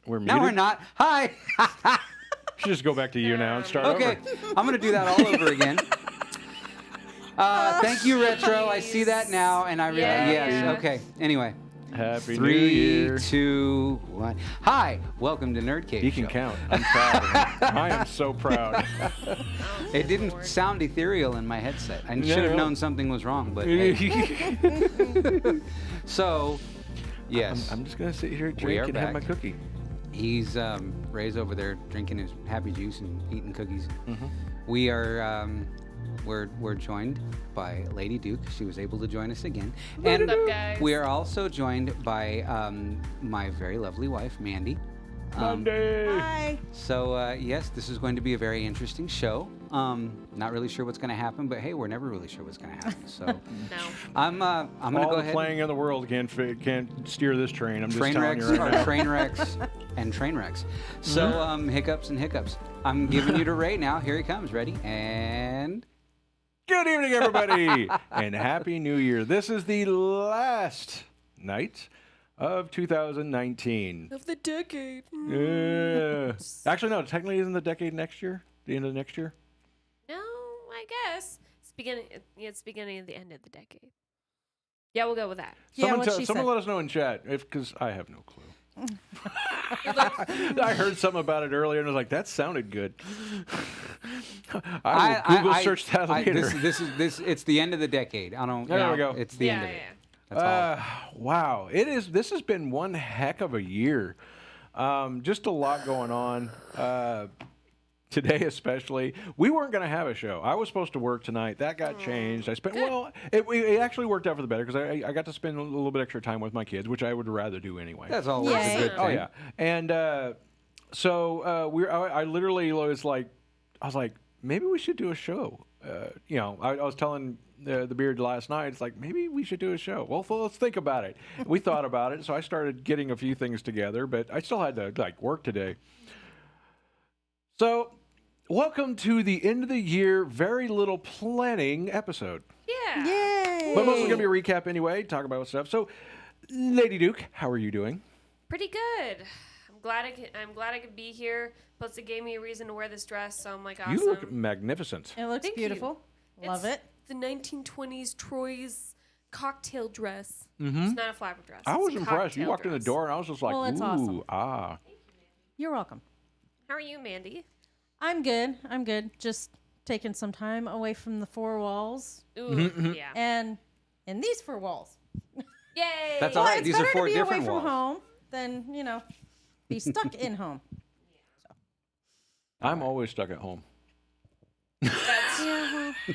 We're muted? No, we're not. Hi. Should just go back to you now and start Okay, over. I'm going to do that all over again. Thank you, Retro. I see that now, and I realize, yes, okay. Anyway. Happy New Year. 3, 2, 1. Hi, welcome to Nerd Cave He Show. can count. I'm proud of him. I am so proud. It didn't sound ethereal in my headset. I should have known something was wrong, but hey. So, yes. I'm just going to sit here, We drink, are and have my back. cookie. He's Ray's over there drinking his happy juice and eating cookies. Mm-hmm. We are we're joined by Lady Duke. She was able to join us again. And What's up, guys? we are also joined by my very lovely wife, Mandi. Monday. Hi. So yes, this is going to be a very interesting show. Not really sure what's going to happen, but hey, we're never really sure what's going to happen. So No. I'm going to All go the ahead. playing in the world can't steer this train. I'm just Train telling wrecks you right are now. train wrecks and train wrecks. So hiccups and hiccups. I'm giving you to Ray now. Here he comes. Ready? And Good evening, everybody, and Happy New Year. This is the last night of 2019. Of the decade. Yeah. Actually, no, technically isn't the decade next year? The end of next year? No, I guess. It's beginning of the end of the decade. Yeah, we'll go with that. Yeah, what she Someone said. let us know in chat, because I have no clue. I heard something about it earlier and I was like, that sounded good. I will Google search that later. It's the end of the decade. I don't. There we go. It's the end of it. Yeah. That's all. Wow, this has been one heck of a year. Just a lot going on. Today especially, we weren't going to have a show. I was supposed to work tonight. That got changed. I spent it actually worked out for the better because I got to spend a little bit extra time with my kids, which I would rather do anyway. That's always Yay. a good thing. Oh yeah, and I literally was like, maybe we should do a show. I was telling the Beard last night, it's like, maybe we should do a show. Well, let's think about it. We thought about it, so I started getting a few things together, but I still had to work today. So, welcome to the end of the year, very little planning episode. Yeah. Yay. But mostly going to be a recap anyway, talk about stuff. So, Lady Duke, how are you doing? Pretty good. I'm glad I could be here. Plus, it gave me a reason to wear this dress, so I'm like, awesome. You look magnificent. It looks Thank you. beautiful. Love it. The 1920s Troy's cocktail dress. Mm-hmm. It's not a flower dress. I it's was a impressed. You cocktail walked in the dress. door and I was just like, Well, that's ooh, awesome. ah. You're welcome. How are you, Mandy? I'm good. Just taking some time away from the four walls Ooh, yeah. and in these four walls. Yay! That's all right. It's These are better four to be different away from walls. home than, be stuck in home. I'm always stuck at home. That's,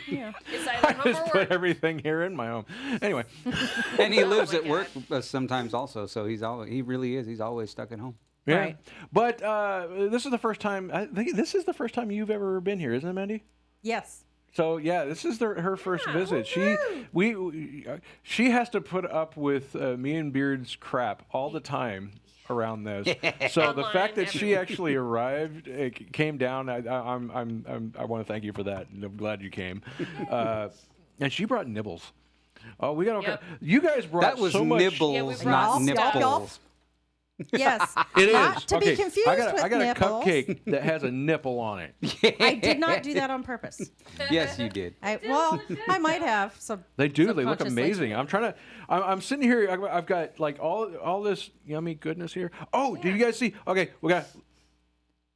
Yeah. it's either I home just or put work. everything here in my home. Anyway, And he lives my at work God. sometimes also, so he's always stuck at home. yeah. Right. But this is the first time. I think this is the first time you've ever been here, isn't it, Mandy? Yes. So yeah, this is her first visit. She has to put up with me and Beard's crap all the time around this. So the Online, fact that she everywhere. actually arrived, came down, I want to thank you for that. And I'm glad you came. And she brought nibbles. Oh, we got Yep. you guys brought That was so much. nibbles, Yeah, we not brought stuff. nipples. Yes. It Not is. to Okay, be confused I got with a nipples. cupcake that has a nipple on it. I did not do that on purpose. Yes, you did. I might have. So They do. They look subconsciously. amazing. I'm sitting here. I've got like all this yummy goodness here. Oh, did you guys see? Okay, we got.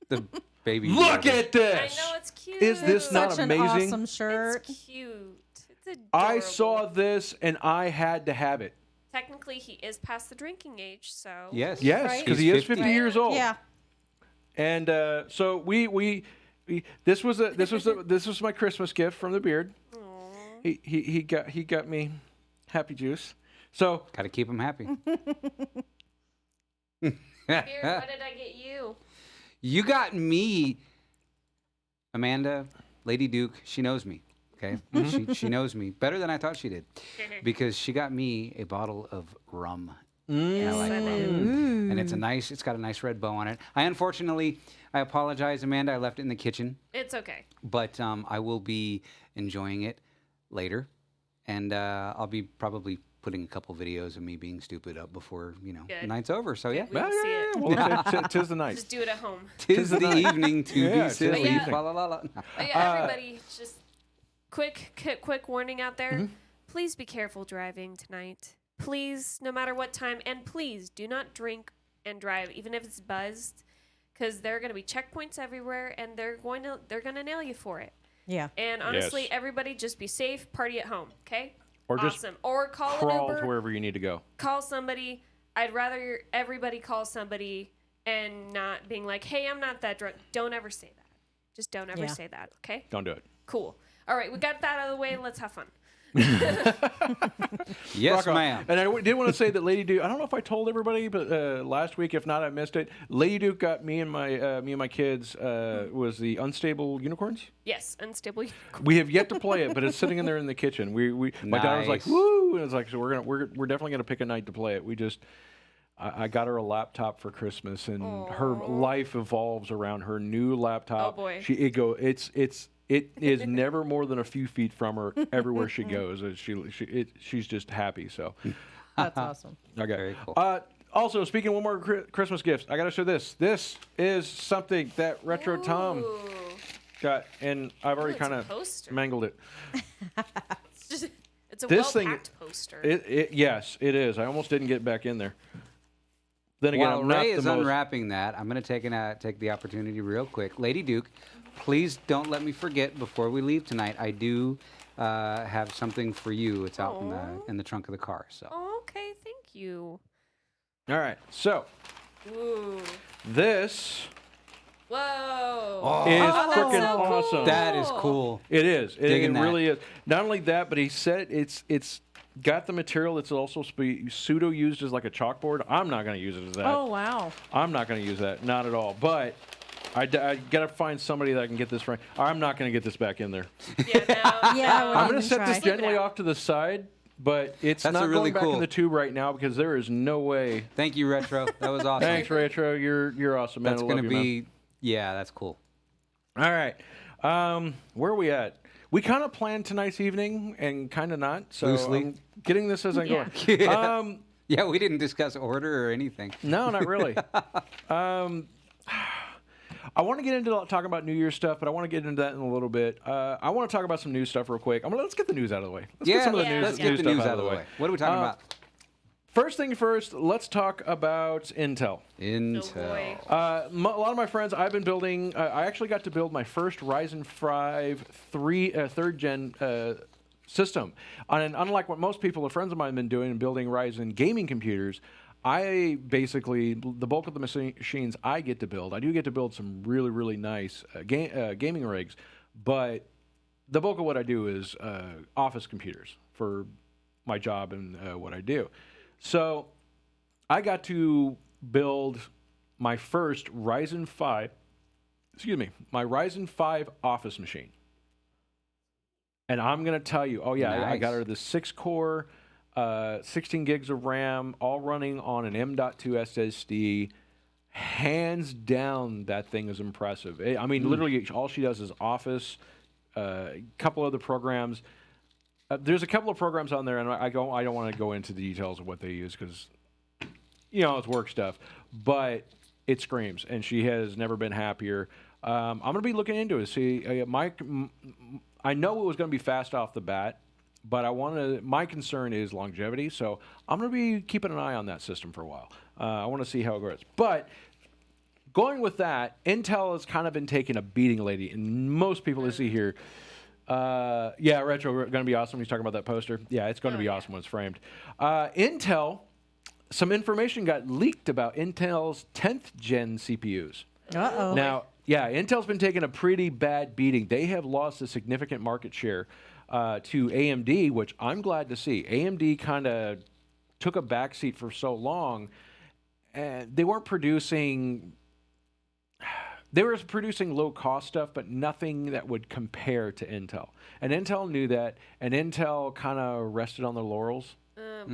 The baby. Look yogurt. at this. I know, it's cute. Is this Such not an amazing? awesome shirt. It's cute. It's adorable. I saw this and I had to have it. Technically, he is past the drinking age, so. Yes. Yes, Right. because He's he is 50. 50 years old. Yeah. And so we this was my Christmas gift from the Beard. He got me happy juice. So Got to keep him happy. Beard, what did I get you? You got me, Amanda, Lady Duke. She knows me. Okay, she knows me better than I thought she did, because she got me a bottle of rum. And I like rum. And it's got a nice red bow on it. I apologize, Amanda. I left it in the kitchen, It's okay. but I will be enjoying it later, and I'll be probably putting a couple videos of me being stupid up before the Good. night's over. So yeah, We will see it. Well, tis the night. Just do it at home. tis the evening to Yeah, be tis the silly. evening. Fa la la la. Everybody, just quick warning out there. Please be careful driving tonight. Please, no matter what time, and please do not drink and drive, even if it's buzzed, because there are going to be checkpoints everywhere, and they're going to nail you for it. Yeah. And honestly, Yes. everybody just be safe, party at home, okay? Or just awesome. Or call an crawl Uber, to wherever you need to go. call somebody. I'd rather everybody call somebody and not being like, hey, I'm not that drunk. Don't ever say that. Just don't ever say that, okay? Don't do it. Cool. All right, we got that out of the way. Let's have fun. Yes, Rock on. ma'am. And I did want to say that Lady Duke. I don't know if I told everybody, but last week, if not, I missed it. Lady Duke got me and my kids was the Unstable Unicorns. Yes, unstable. We have yet to play it, but it's sitting in there in the kitchen. My daughter's like, Nice. woo, and it's like, so we're definitely gonna pick a night to play it. I got her a laptop for Christmas, and her life evolves around her new laptop. Oh, boy. It is never more than a few feet from her everywhere she goes. She's just happy. So, That's awesome. okay. Very cool. Also, speaking of one more Christmas gifts, I got to show this. This is something that Retro Tom Ooh. got, and I've already it's a kind of poster. mangled it. It's a This thing- well-packed poster. Yes, it is. I almost didn't get back in there. Then again, While I'm not Ray the is most. unwrapping that, I'm going to take the opportunity real quick. Lady Duke, please don't let me forget before we leave tonight. I do have something for you. It's out in the trunk of the car. So Oh, okay, thank you. All right, so Ooh. this Whoa. is that's freaking so cool. awesome. that is cool. It is. It Digging that. really is. Not only that, but he said it's got the material that's also pseudo used as like a chalkboard. I'm not going to use it as that. Oh, wow. I'm not going to use that. Not at all. But I got to find somebody that can get this right. I'm not going to get this back in there. Yeah, no, Yeah, no. we're I'm going even to set try. this Just leave it gently out. off to the side, but it's That's not a really going back cool- in the tube right now because there is no way. Thank you, Retro. That was awesome. Thanks, Retro. You're awesome, man. That's I going love to you, man. be, yeah, that's cool. All right. Where are we at? We kind of planned tonight's evening and kind of not. So Loosely. I'm getting this as I'm Yeah. going. Yeah, we didn't discuss order or anything. No, not really. I want to get into talking about New Year's stuff, but I want to get into that in a little bit. I want to talk about some news stuff real quick. Let's get the news out of the way. Let's get some of the news, let's get the stuff news out of the way. What are we talking about? First thing first, let's talk about Intel. Intel. boy. A lot of my friends, I've been building. I actually got to build my first Ryzen 5 3rd gen system. And unlike what most people, friends of mine, have been doing, building Ryzen gaming computers, I basically, the bulk of the machines I get to build, I do get to build some really, really nice gaming rigs, but the bulk of what I do is office computers for my job and what I do. So I got to build my first Ryzen 5, my Ryzen 5 office machine. And I'm going to tell you, I got her the 6-core, 16 gigs of RAM, all running on an M.2 SSD. Hands down, that thing is impressive. I mean, literally, all she does is Office, a couple other programs. There's a couple of programs on there, and I don't want to go into the details of what they use because, it's work stuff. But it screams, and she has never been happier. I'm going to be looking into it. See, I know it was going to be fast off the bat, but my concern is longevity, so I'm going to be keeping an eye on that system for a while. I want to see how it goes. But going with that, Intel has kind of been taking a beating lately, and most people that see here. Retro, going to be awesome. He's talking about that poster. Yeah, it's going to be awesome when it's framed. Intel, some information got leaked about Intel's 10th gen CPUs. Uh-oh. Now, Intel's been taking a pretty bad beating. They have lost a significant market share to AMD, which I'm glad to see. AMD kind of took a backseat for so long, and they weren't producing. They were producing low-cost stuff, but nothing that would compare to Intel. And Intel knew that, and Intel kind of rested on their laurels. They've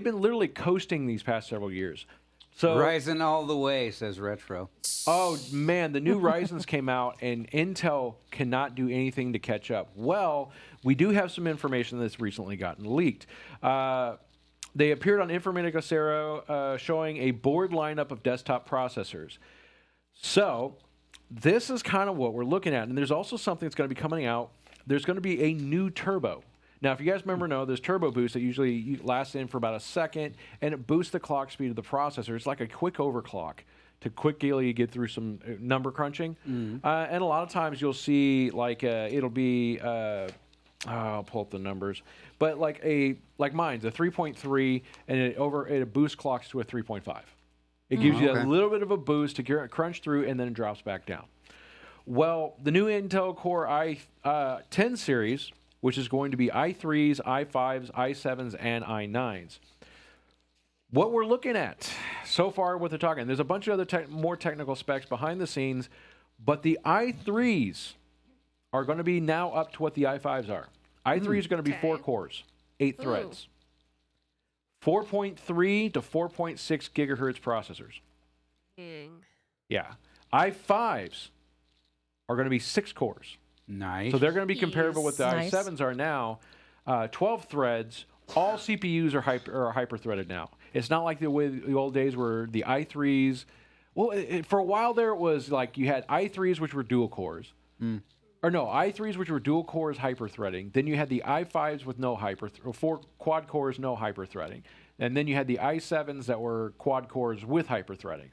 been literally coasting these past several years. So Ryzen all the way, says Retro. oh man, the new Ryzen's came out and Intel cannot do anything to catch up. Well, we do have some information that's recently gotten leaked. They appeared on Informatica Cero showing a board lineup of desktop processors. So this is kind of what we're looking at. And there's also something that's going to be coming out. There's going to be a new turbo. Now, if you guys remember, there's turbo boost that usually lasts in for about a second, and it boosts the clock speed of the processor. It's like a quick overclock to quickly get through some number crunching. And a lot of times you'll see like it'll be I'll pull up the numbers, but like mine's a 3.3, and it boosts clocks to a 3.5. It gives you a little bit of a boost to crunch through, and then it drops back down. Well, the new Intel Core i10 series, which is going to be i3s, i5s, i7s, and i9s. What we're looking at so far, what they're talking, there's a bunch of other more technical specs behind the scenes, but the i3s are going to be now up to what the i5s are. i3 is going to be 4 cores, 8 threads. 4.3 to 4.6 gigahertz processors. Dang. Yeah. i5s are going to be 6 cores. Nice. So they're going to be comparable with the Nice. i7s are now. 12 threads. All CPUs are hyper-threaded now. It's not like the way the old days where the i3s. Well, for a while there, it was like you had i3s, which were dual cores. Or no, i3s, which were dual cores hyper-threading. Then you had the i5s with no or 4 quad cores, no hyper-threading. And then you had the i7s that were quad cores with hyper-threading.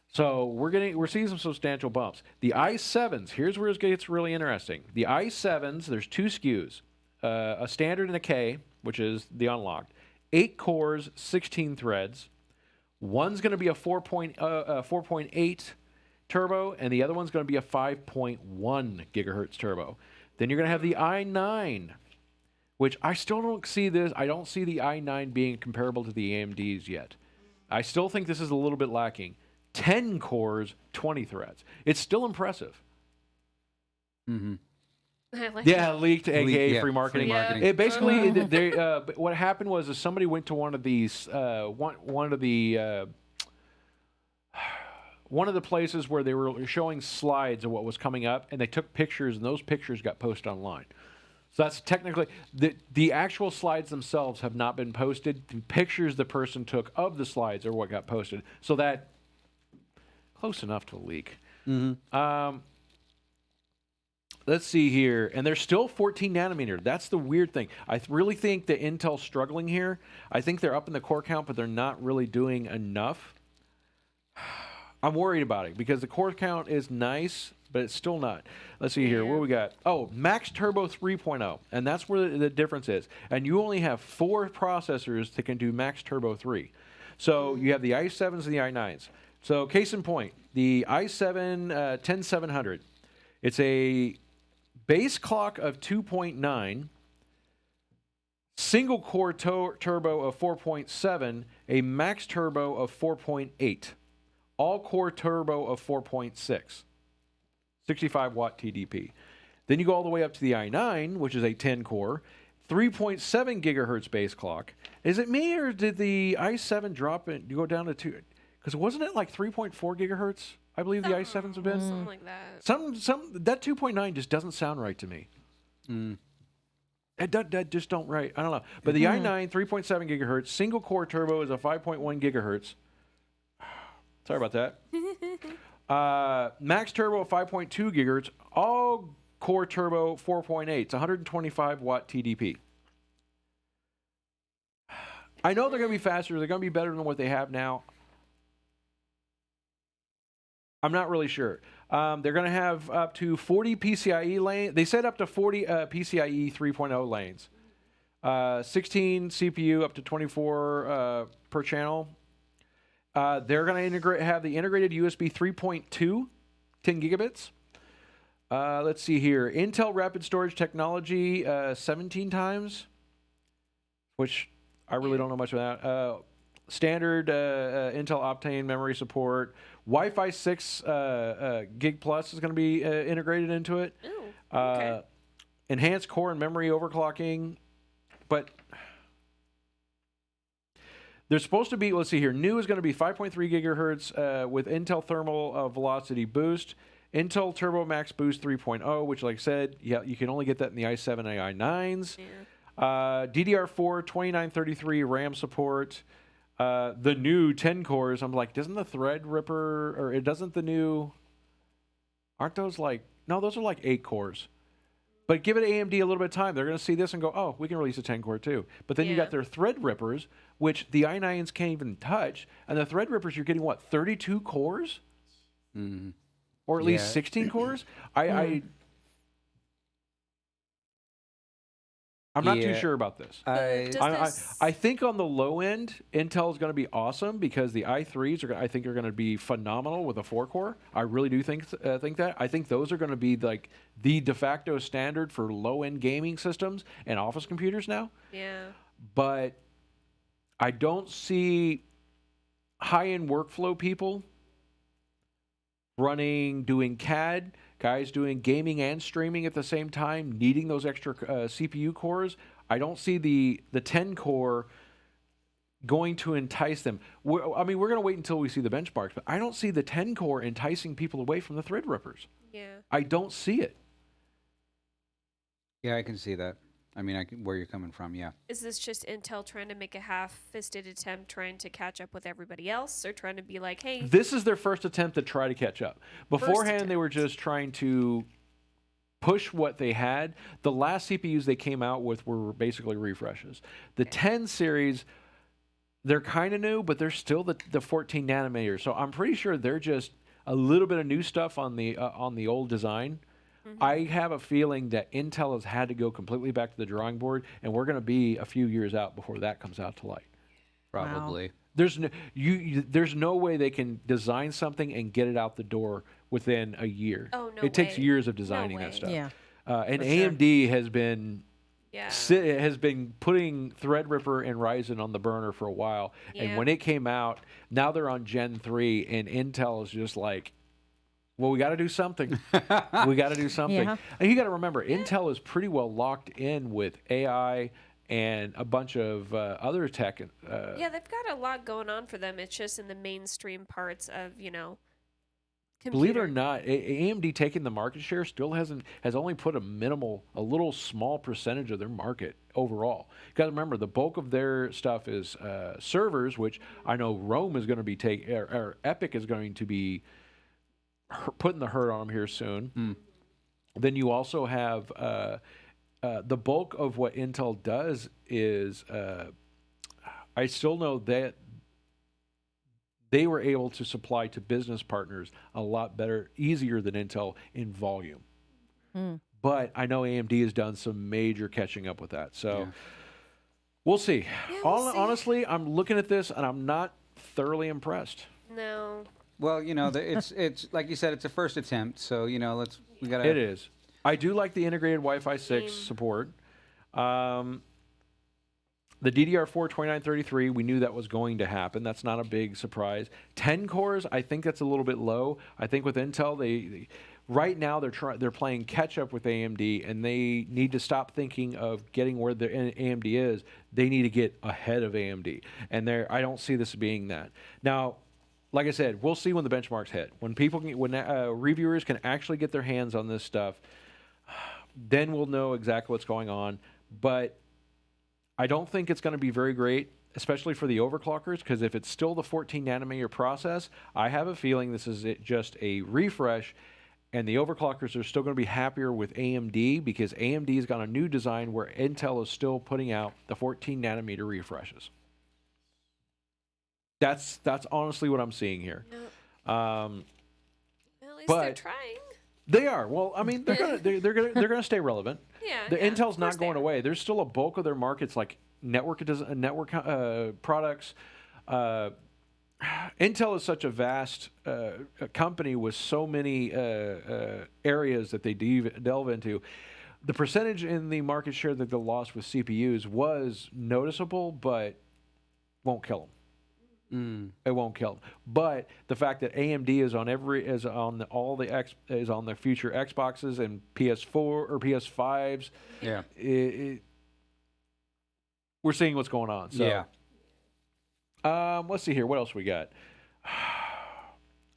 So we're seeing some substantial bumps. The i7s, here's where it gets really interesting. The i7s, there's 2 SKUs, a standard and a K, which is the unlocked. 8 cores, 16 threads. One's going to be a 4.8 turbo, and the other one's going to be a 5.1 gigahertz turbo. Then you're going to have the i9, which I still don't see this. I don't see the i9 being comparable to the AMDs yet. I still think this is a little bit lacking. 10 cores, 20 threads. It's still impressive. I like Yeah, leaked, aka free marketing. Free marketing. It basically, what happened was is somebody went to one of these, one of the places where they were showing slides of what was coming up, and they took pictures, and those pictures got posted online. So that's technically the actual slides themselves have not been posted. The pictures the person took of the slides are what got posted. So that close enough to a leak. Let's see here. And they're still 14 nanometer. That's the weird thing. I really think that Intel's struggling here. I think they're up in the core count, but they're not really doing enough. I'm worried about it because the core count is nice, but it's still not. Let's see here. What we got? Oh, Max Turbo 3.0. And that's where the difference is. And you only have 4 processors that can do Max Turbo 3. So you have the i7s and the i9s. So case in point, the i7 10700. It's a base clock of 2.9, single core turbo of 4.7, a max turbo of 4.8, all core turbo of 4.6, 65 watt TDP. Then you go all the way up to the i9, which is a 10 core, 3.7 gigahertz base clock. Is it me or did the i7 drop it? You go down to 2? Because wasn't it like 3.4 gigahertz? I believe the i7s have been. something like that. That 2.9 just doesn't sound right to me. That just don't right. I don't know. But the i9 3.7 gigahertz single core turbo is a 5.1 gigahertz. Sorry about that. Max turbo 5.2 gigahertz. All core turbo 4.8. It's 125 watt TDP. I know they're going to be faster. They're going to be better than what they have now. I'm not really sure. They're going to have up to 40 PCIe lanes. They said up to 40 PCIe 3.0 lanes. 16 CPU up to 24 per channel. They're going to have the integrated USB 3.2, 10 gigabits. Let's see here. Intel Rapid Storage Technology 17 times, which I really don't know much about. Standard Intel Optane memory support. Wi-Fi 6 Gig Plus is going to be integrated into it. Ooh, okay. Enhanced core and memory overclocking. But There's supposed to be, let's see here, new is going to be 5.3 gigahertz with Intel Thermal Velocity Boost, Intel Turbo Max Boost 3.0, which, like I said, yeah, you can only get that in the i7 and i9s. Yeah. DDR4 2933 RAM support. The new 10 cores. I'm like, doesn't the Threadripper, or it doesn't the new, aren't those like, no, those are like 8 cores. But give it AMD a little bit of time. They're going to see this and go, oh, we can release a 10 core too. But then you got their Threadrippers, which the i9s can't even touch. And the Threadrippers, you're getting what, 32 cores? Mm-hmm. Or at least 16 cores? I'm not too sure about this. I think on the low end, Intel is going to be awesome because the i3s I think are going to be phenomenal with a 4-core. I really do think that. I think those are going to be like the de facto standard for low-end gaming systems and office computers now. Yeah. But I don't see high-end workflow people doing CAD, guys doing gaming and streaming at the same time, needing those extra CPU cores. I don't see the 10 core going to entice them. We're going to wait until we see the benchmarks, but I don't see the 10 core enticing people away from the Threadrippers. Yeah. I don't see it. Yeah, I can see that. I mean, where you're coming from, yeah. Is this just Intel trying to make a half-fisted attempt, trying to catch up with everybody else, or trying to be like, hey... This is their first attempt to try to catch up. Beforehand, they were just trying to push what they had. The last CPUs they came out with were basically refreshes. The 10 series, they're kind of new, but they're still the 14 nanometers. So I'm pretty sure they're just a little bit of new stuff on the old design. Mm-hmm. I have a feeling that Intel has had to go completely back to the drawing board, and we're going to be a few years out before that comes out to light. Probably. Wow. There's no way they can design something and get it out the door within a year. Oh, no It takes years of designing that stuff. Yeah. And AMD has been putting Threadripper and Ryzen on the burner for a while. Yeah. And when it came out, now they're on Gen 3, and Intel is just like, well, we got to do something. We got to do something. Yeah. And you got to remember, Intel is pretty well locked in with AI and a bunch of other tech. Yeah, they've got a lot going on for them. It's just in the mainstream parts of, computer. Believe it or not, AMD taking the market share still has only put a little small percentage of their market overall. You got to remember, the bulk of their stuff is servers, which I know Rome is going to be or Epic is going to be putting the hurt on them here soon. Then you also have the bulk of what Intel does is I still know that they were able to supply to business partners a lot better, easier than Intel in volume. But I know AMD has done some major catching up with that. So we'll see. Yeah, Honestly, I'm looking at this and I'm not thoroughly impressed. No. Well, it's like you said, it's a first attempt, so we gotta. It is. I do like the integrated Wi-Fi 6 support. The DDR4 2933, we knew that was going to happen. That's not a big surprise. 10 cores, I think that's a little bit low. I think with Intel, they right now they're playing catch up with AMD, and they need to stop thinking of getting where the AMD is. They need to get ahead of AMD, and I don't see this being that. Now, like I said, we'll see when the benchmarks hit. When reviewers can actually get their hands on this stuff, then we'll know exactly what's going on. But I don't think it's going to be very great, especially for the overclockers, because if it's still the 14 nanometer process, I have a feeling this is just a refresh, and the overclockers are still going to be happier with AMD because AMD has got a new design where Intel is still putting out the 14 nanometer refreshes. That's honestly what I'm seeing here. Well, at least they're trying. They are. Well, I mean, they're gonna stay relevent. Yeah. Intel's not going away. There's still a bulk of their markets like network products. Intel is such a vast company with so many areas that they delve into. The percentage in the market share that they lost with CPUs was noticeable, but won't kill them. It won't kill them. But the fact that AMD is on the future Xboxes and PS4 or PS5s. Yeah. We're seeing what's going on. So yeah. Let's see here. What else we got?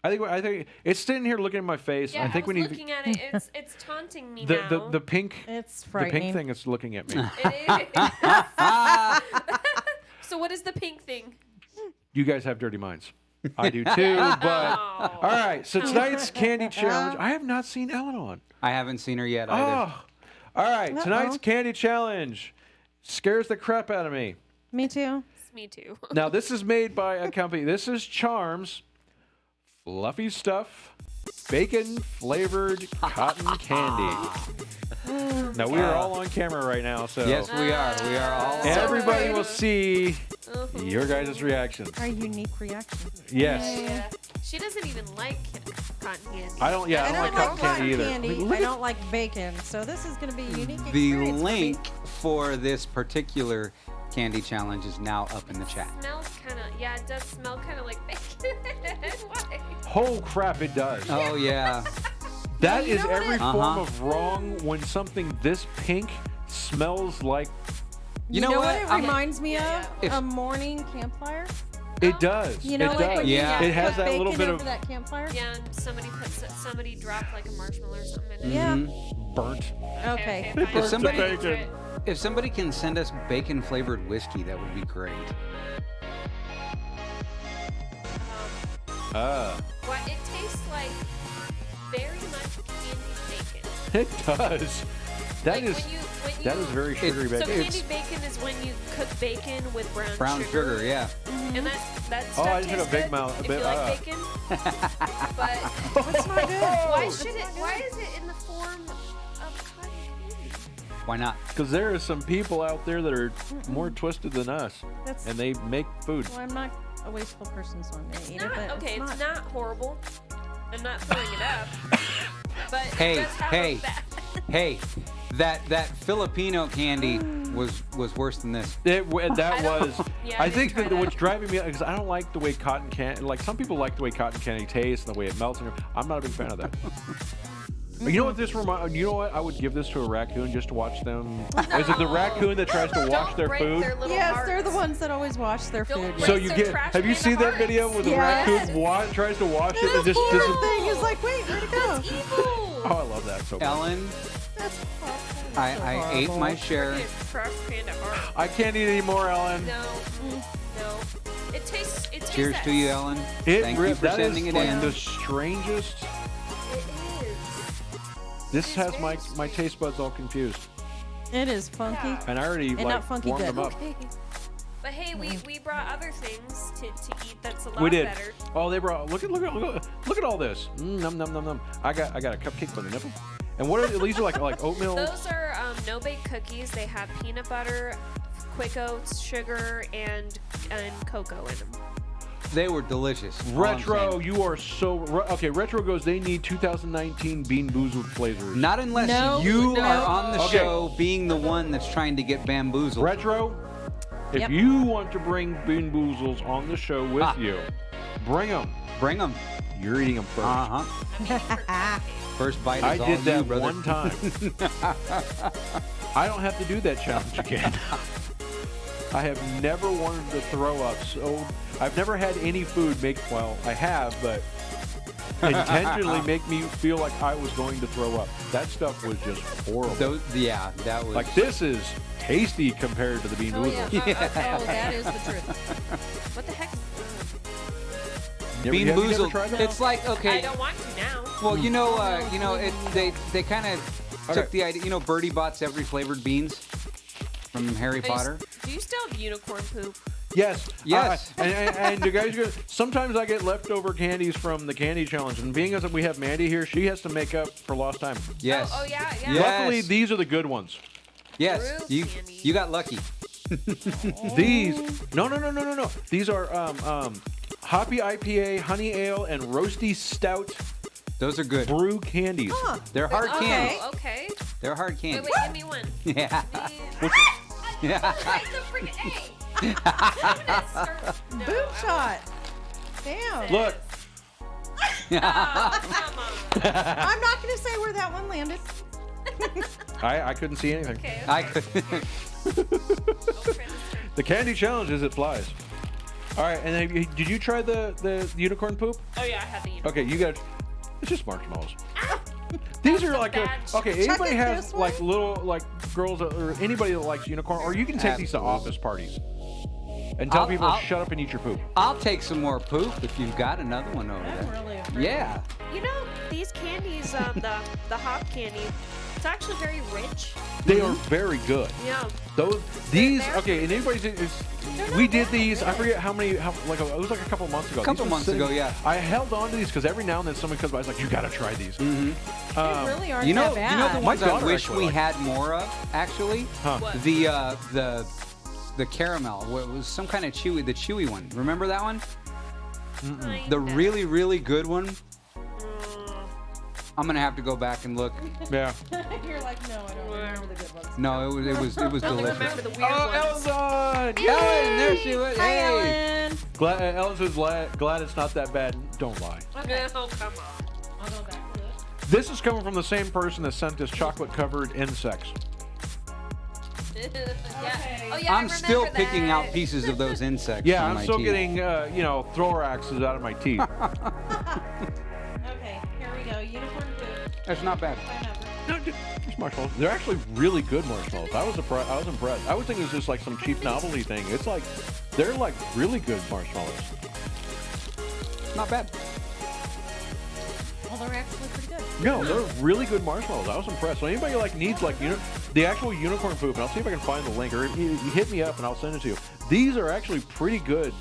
I think it's sitting here looking at my face. Yeah, I think was we need looking at it. It's taunting me the now. the pink. It's The frightening. pink thing is looking at me. It is. So what is the pink thing? You guys have dirty minds. I do too. But Oh. all right. So tonight's candy challenge. I have not seen Ellen on. I haven't seen her yet either. Oh. All right. Tonight's candy challenge scares the crap out of me. Me too. Me too. Now this is made by a company. This is Charms Fluffy Stuff Bacon Flavored Cotton Candy. Now we are all on camera right now, so Yes, we are. We are all. So everybody rude. will see your guys' reactions. Our unique reaction. Yes. Yeah. She doesn't even like cotton candy. I don't. Yeah, I don't like cotton candy either. I don't like bacon, so this is going to be a unique The experience for me. link for this particular candy challenge is now up in the chat. Smells kind of. Yeah, it does smell kind of like bacon. Why? Oh crap! It does. Oh yeah. That you is know what every it- form of wrong when something this pink smells like. You know what it I'm- reminds me Yeah, of? yeah. A morning campfire. It does. You know, it like does. when you Yeah. It has put that little bacon bit over of that campfire. Yeah, and somebody dropped like a marshmallow or something in it. Yeah. burnt. Okay. fine. If somebody- I'll try it. If somebody can send us bacon flavored whiskey, that would be great. Well, it tastes like very much candied bacon. It does. That Like is when you that is very sugary So bacon. candied bacon is when you cook bacon with Brown sugar, yeah. And that Oh, stuff I just took a tastes big good mouth- a if bit, you like bacon. But It's not good. why It's should it? not good. Why is it in the form of cotton candy? Why not? Because there are some people out there that are more twisted than us, That's, and they make food. well, I'm not a wasteful person, so I'm going to eat It's it. not But okay. It's It's not. not horrible. I'm not throwing it up. But Hey, it does have hey. a bad. Hey, that Filipino candy was worse than this. That I don't- was. yeah, I I didn't think try that that. what's driving me because I don't like the way cotton candy. Like some people like the way cotton candy tastes and the way it melts. I'm not a big fan of that. But you know what this remind? You know what? I would give this to a raccoon just to watch them. Is it the raccoon that tries to wash Don't their break food? Their little Yes, hearts. they're the ones that always wash their Don't food. break So Yes, you they're get. trash Have you can seen that hearts. video where the Yes. raccoon tries to wash it That and just horrible doesn't? thing is like, wait, where'd it go? Evil. Oh, I love that so much. Ellen, That's awful. I ate my share. It's trash panda heart. I can't eat anymore, Ellen. No, no. It tastes. It tastes. Cheers that to you, Ellen. It Thank re- you for that is sending it like in. the strangest. It is. This It's has very my strange. taste buds all confused, It is funky. Yeah. and I already And like not funky warmed good. them up. But hey, we brought other things to eat that's a lot We did. better. Oh, they brought. Look at all this. Num num num num. I got a cupcake by the nipple. And what are these? Are like oatmeal. Those are no bake cookies. They have peanut butter, quick oats, sugar, and cocoa in them. They were delicious. all I'm Retro, saying. you are so okay. Retro goes. They need 2019 Bean Boozled flavors. Not unless No, you no. are on the Okay. show being the one that's trying to get bamboozled. Retro, if Yep. you want to bring Bean Boozles on the show with you, bring them. Bring them. You're eating them first. Uh huh. I'm eating for cupcakes. First bite is I all did that you, brother. one time. I don't have to do that challenge again. I have never wanted to throw up. So I've never had any food make. Well, I have, but intentionally make me feel like I was going to throw up. That stuff was just horrible. Yeah, that was. Like this is tasty compared to the Bean Oh, Boozles. yeah. Yeah. Oh, that is the truth. What the heck? Never- Bean have you never Boozled. tried that? It's like I okay. don't want to now. Well, they kind of took Okay. the idea. You know, Birdie bots every flavored beans from Harry Potter. Do you still have unicorn poop? Yes. Yes. And you guys, sometimes I get leftover candies from the candy challenge, and being as we have Mandi here, she has to make up for lost time. Yes. Oh yeah, yeah. Yeah. Luckily, Yes. these are the good ones. Yes. True You candy. you got lucky. These, no. These are hoppy IPA, honey ale, and roasty stout Those are good. brew candies. Huh. They're hard Oh, candy. okay. They're hard Wait, candy. wait, give me one. Yeah. Yeah. Where's the freaking A? I'm gonna start- no, Boom I shot. Damn. Look, won't. Oh, come on. I'm not going to say where that one landed. I couldn't see anything. Okay. I could. Go for it. The candy challenge is it flies. All right, and then did you try the unicorn poop? Oh yeah, I had the unicorn. Okay, you got. It's just marshmallows. These are like okay. Anybody Chuck it has this like way? little like girls or anybody that likes unicorn, or you can take these to office parties and tell people to shut up and eat your poop. I'll take some more poop if you've got another one over I'm there. really afraid. Yeah. You know, these candies, the hot candy, it's actually very rich. They are very good. Yeah. These They're okay, and anybody we did these. I forget how many. Like it was like a couple months ago. A couple These were months ago, yeah. I held on to these because every now and then someone comes by, it's like, you gotta try these. They really aren't You know that bad. the ones I daughter wish actually we liked. had more of, actually? Huh. What? The caramel. What was some kind of chewy, the chewy one. Remember that one? Kinda. The really, really good one. I'm gonna have to go back and look. Yeah. You're like, no, I don't remember the good ones. No, it was I only delicious. remember the weird ones. Ellen! Ellen, there she was. Hi, Hey. Ellen. Ellen says glad it's not that bad. Don't lie. Okay. Oh, come on. I'll go back to it. This is coming from the same person that sent us chocolate-covered insects. Yeah. Okay. Oh, yeah, I I'm still remember picking out that. pieces of those insects. Yeah, on I'm my still teeth. getting thrower axes out of my teeth. Okay, here we go. Unicorn food. That's not bad. Pineapple. No, just marshmallows. They're actually really good marshmallows. I was impressed. I was thinking it was just like some cheap novelty thing. It's like they're like really good marshmallows. Not bad. Oh, they're actually pretty good. No, they're really good marshmallows. I was impressed. So anybody like needs like the actual unicorn poop, and I'll see if I can find the link, or you hit me up and I'll send it to you. These are actually pretty good.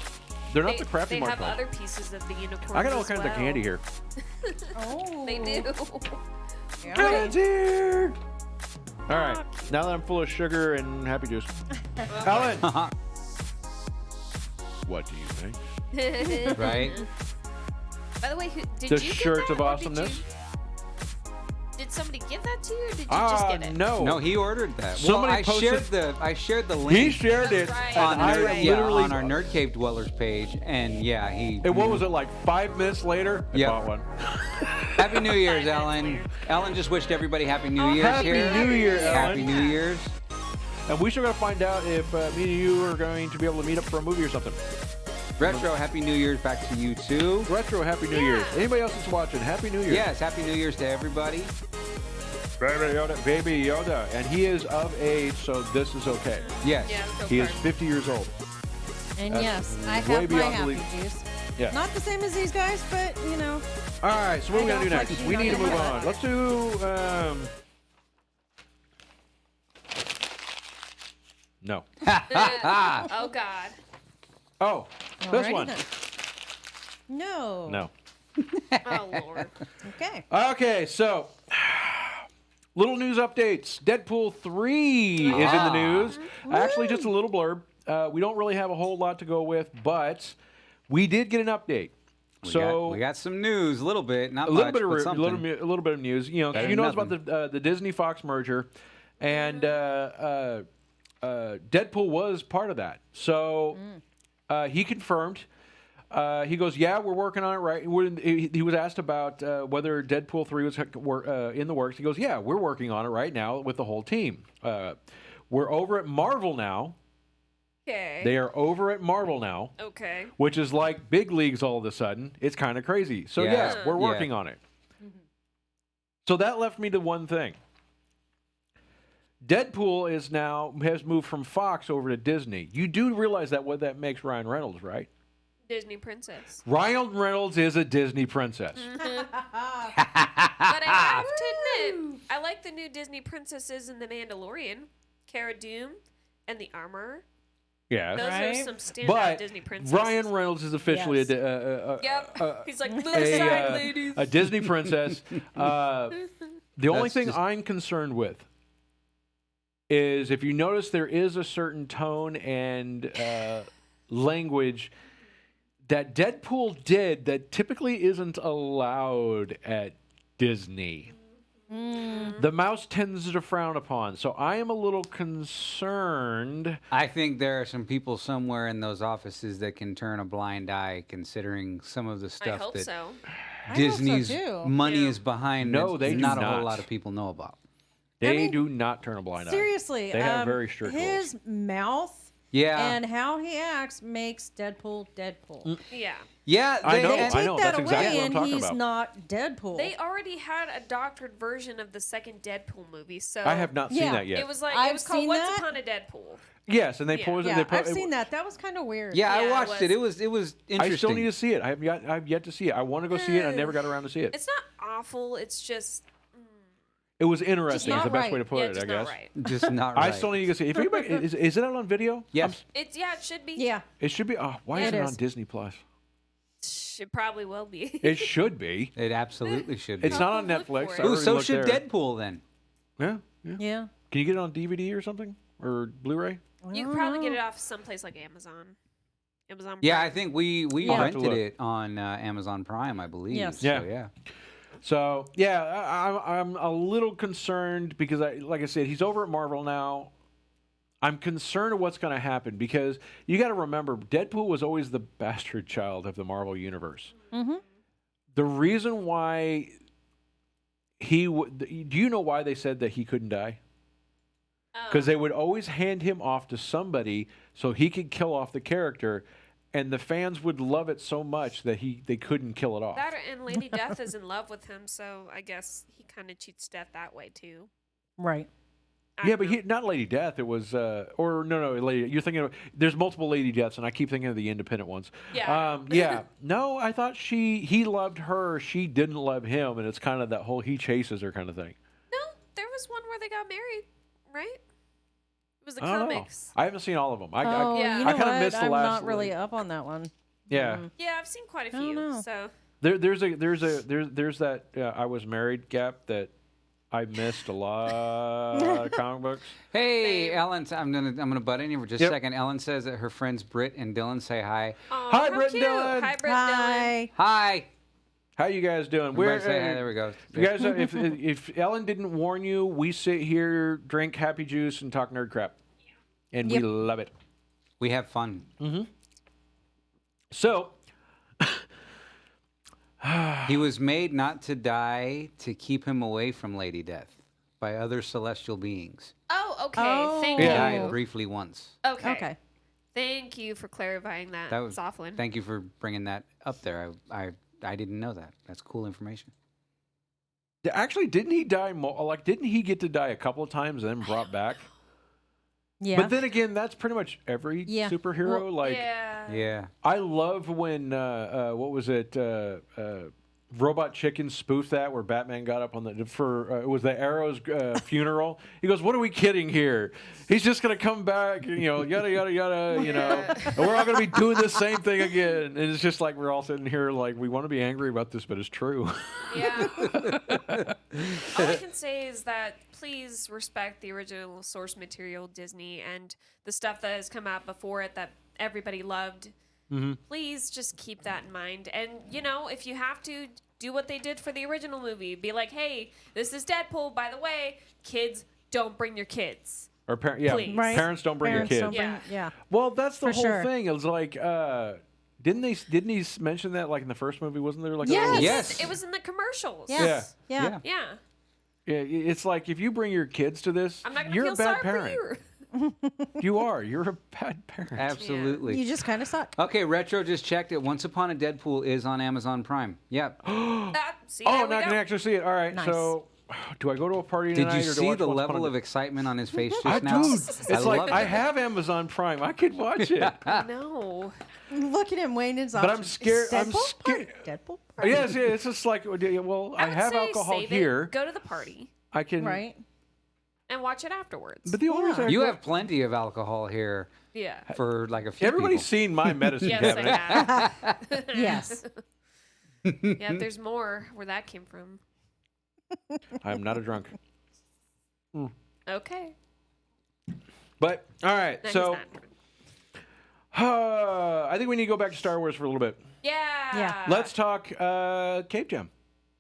They're not the crappy They have marshmallows. other pieces of the unicorn. I got all kinds of candy here. Oh. They do. Grens here. All right, now that I'm full of sugar and happy juice, Alan, what do you think? Right? By the way, did The you get shirt that, of or awesomeness. Did somebody give that to you, or did you just get it? No. No, he ordered that. Somebody well, posted- I shared the link He shared it, That's right. and I That's right. literally on our Nerd Cave Dwellers page, and yeah, he. And what was it like? 5 minutes later, I Yep. bought one. Happy New Year's, 5 minutes Ellen. later. Ellen just wished everybody Happy New Oh, Year's Happy here. New Year, Ellen. Happy New Year's. And we still got to find out if me and you are going to be able to meet up for a movie or something. Retro, Happy New Year's back to you too. Retro, Happy New Year's. Anybody else that's watching, Happy New Year. Yes, Happy New Year's to everybody. Baby Yoda. And he is of age, so this is okay. Yes. Yeah, go He for is it. 50 years old. And That's yes, I way have my beyond happy belief. juice. Yeah. Not the same as these guys, but you know. All right, so what are we I going to do don't next? like We you, need to not move your on. Let's do... no. Oh God. Oh, this Alrighty one. then. No. No. Oh Lord. Okay. Okay, so little news updates. Deadpool 3 is in the news. Actually, just a little blurb. We don't really have a whole lot to go with, but we did get an update. We got some news, a little bit, not a little much, bit but of something. a little bit of news. You know, Better you than know about the Disney Fox merger, and Deadpool was part of that. So he confirmed. He goes, yeah, we're working on it right. He was asked about whether Deadpool 3 was in the works. He goes, yeah, we're working on it right now with the whole team. We're over at Marvel now. Okay. They are over at Marvel now, Okay. which is like big leagues all of a sudden. It's kind of crazy. So Yeah. yes, we're Yeah. working on it. So that left me to one thing. Deadpool has moved from Fox over to Disney. You do realize that what that makes Ryan Reynolds, right? Disney princess. Ryan Reynolds is a Disney princess. But I have to admit, I like the new Disney princesses in The Mandalorian, Cara Dune, and the Armor. Yes. Those Right. are some standout But Disney princesses. Ryan Reynolds is officially Yes. Yep. He's like, move aside, ladies. a Disney princess. The only That's thing just- I'm concerned with is if you notice there is a certain tone and language that Deadpool did that typically isn't allowed at Disney. The mouse tends to frown upon, so I am a little concerned. I think there are some people somewhere in those offices that can turn a blind eye, considering some of the I stuff hope that so. Disney's too. money Yeah. is behind. No, that they do not a not. whole lot of people know about. They mean, do not turn a blind eye. Seriously. They have very strict his mouth Yeah. And how he acts makes Deadpool Deadpool. Yeah. Yeah, I know. They take I know. that That's exactly away what I'm and talking he's about. not Deadpool. They already had a doctored version of the second Deadpool movie, so I have not seen Yeah. that yet. It was like I've it was called seen Once that. Upon a Deadpool. Yes, and they Yeah. posed. Yeah, They po- I've seen that. That was kind of weird. Yeah, Yeah, I it watched it. It was interesting. I still need to see it. I've yet to see it. I want to go see it. I never got around to see it. It's not awful. It's just It was interesting. Is not the best way right. to put yeah, it, just I guess. not right. Just not right. I still need to go see it. If anybody, is it out on video? Yes. It's it should be. Yeah. It should be. Oh, why It isn't it is. on Disney Plus? It probably will be. It should be. It absolutely should be. It's not on Look for Netflix. it. I Ooh, already so looked should there. Deadpool then. Yeah, yeah. Yeah. Can you get it on DVD or something or Blu-ray? You could probably get it off someplace like Amazon. Amazon. Yeah, Prime. I think we I'll have to rented look. it on Amazon Prime, I believe. Yes. So, Yeah. yeah. So yeah, I'm a little concerned because like I said, he's over at Marvel now. I'm concerned of what's going to happen because you got to remember, Deadpool was always the bastard child of the Marvel universe. Mm-hmm. The reason why do you know why they said that he couldn't die? Because they would always hand him off to somebody so he could kill off the character, and the fans would love it so much that they couldn't kill it off. That and Lady Death is in love with him, so I guess he kind of cheats death that way too. Right. I Yeah, don't but know. not Lady Death. It was, Lady. You're thinking of. There's multiple Lady Deaths, and I keep thinking of the independent ones. Yeah. Yeah. No, I thought he loved her. She didn't love him, and it's kind of that whole he chases her kind of thing. No, there was one where they got married, right? It was the I don't know. comics. I haven't seen all of them. Oh, Yeah. you know I kinda what? missed the I'm last not really one. up on that one. Yeah. Yeah, I've seen quite a I don't few. know. So There's that I was married gap that I missed a lot of comic books. Hey, Same. Ellen, I'm gonna butt in here for just Yep. a second. Ellen says that her friends Britt and Dylan say hi. Aw, Hi, how Britt and cute. Dylan. Hi, Britt and Dylan. Hi. Hi. How you guys doing? Everybody say hi. There we go. You guys, if Ellen didn't warn you, we sit here, drink happy juice, and talk nerd crap, and we Yep. love it. We have fun. So, He was made not to die to keep him away from Lady Death by other celestial beings. Oh, okay. Oh. Thank He Yeah. died you. briefly once. Okay. Okay. Thank you for clarifying that, That was Zofflin. Thank you for bringing that up there. I didn't know that. That's cool information. actually, didn't he die? Didn't he get to die a couple of times and then brought back? Yeah. But then again, that's pretty much every Yeah. superhero. Well, yeah. Yeah. I love when what was it? Robot Chicken spoofed that where Batman got up on it was the Arrow's funeral. He goes, "What are we kidding here? He's just gonna come back, yada yada yada, and we're all gonna be doing the same thing again." And it's just like we're all sitting here like we want to be angry about this, but it's true. Yeah. All I can say is that please respect the original source material, Disney, and the stuff that has come out before it that everybody loved. Please just keep that in mind. And, if you have to, do what they did for the original movie. Be like, hey, this is Deadpool. By the way, kids, don't bring your kids. Or Please. Right. parents don't bring Parents your don't kids. bring- Yeah. yeah. Well, that's the For whole sure. thing. It was like, didn't he mention that like in the first movie? Wasn't there like a Yes. little- Yes. It was in the commercials. Yes. Yeah. Yeah. Yeah. Yeah, it's like if you bring your kids to this, I'm not going to you're feel a bad sorry parent. for you. You are. You're a bad parent. Absolutely. You just kind of suck. Okay, Retro just checked it. Once Upon a Deadpool is on Amazon Prime. Yep. See, Oh, there now we I go. can actually see it. All right. Nice. So, do I go to a party Did tonight? you or see do I watch the Once Upon level a of excitement on his face just I now? do. It's I like love I it. have Amazon Prime. I could watch it. No. Look at him weighing his But I'm options. scared- I'm Deadpool scared- party, Deadpool party. Yes, yeah. It's just like, well, I would have say alcohol save here. It, go to the party I can. Right. and watch it afterwards. But the only reason I You go- have plenty of alcohol here yeah. for like a few everybody's people. seen my medicine Yes, cabinet. I have. Yes. Yeah, there's more where that came from. I'm not a drunk. Okay. But all right, No, so he's not. I think we need to go back to Star Wars for a little bit. Yeah. Yeah. Let's talk Cape Jam.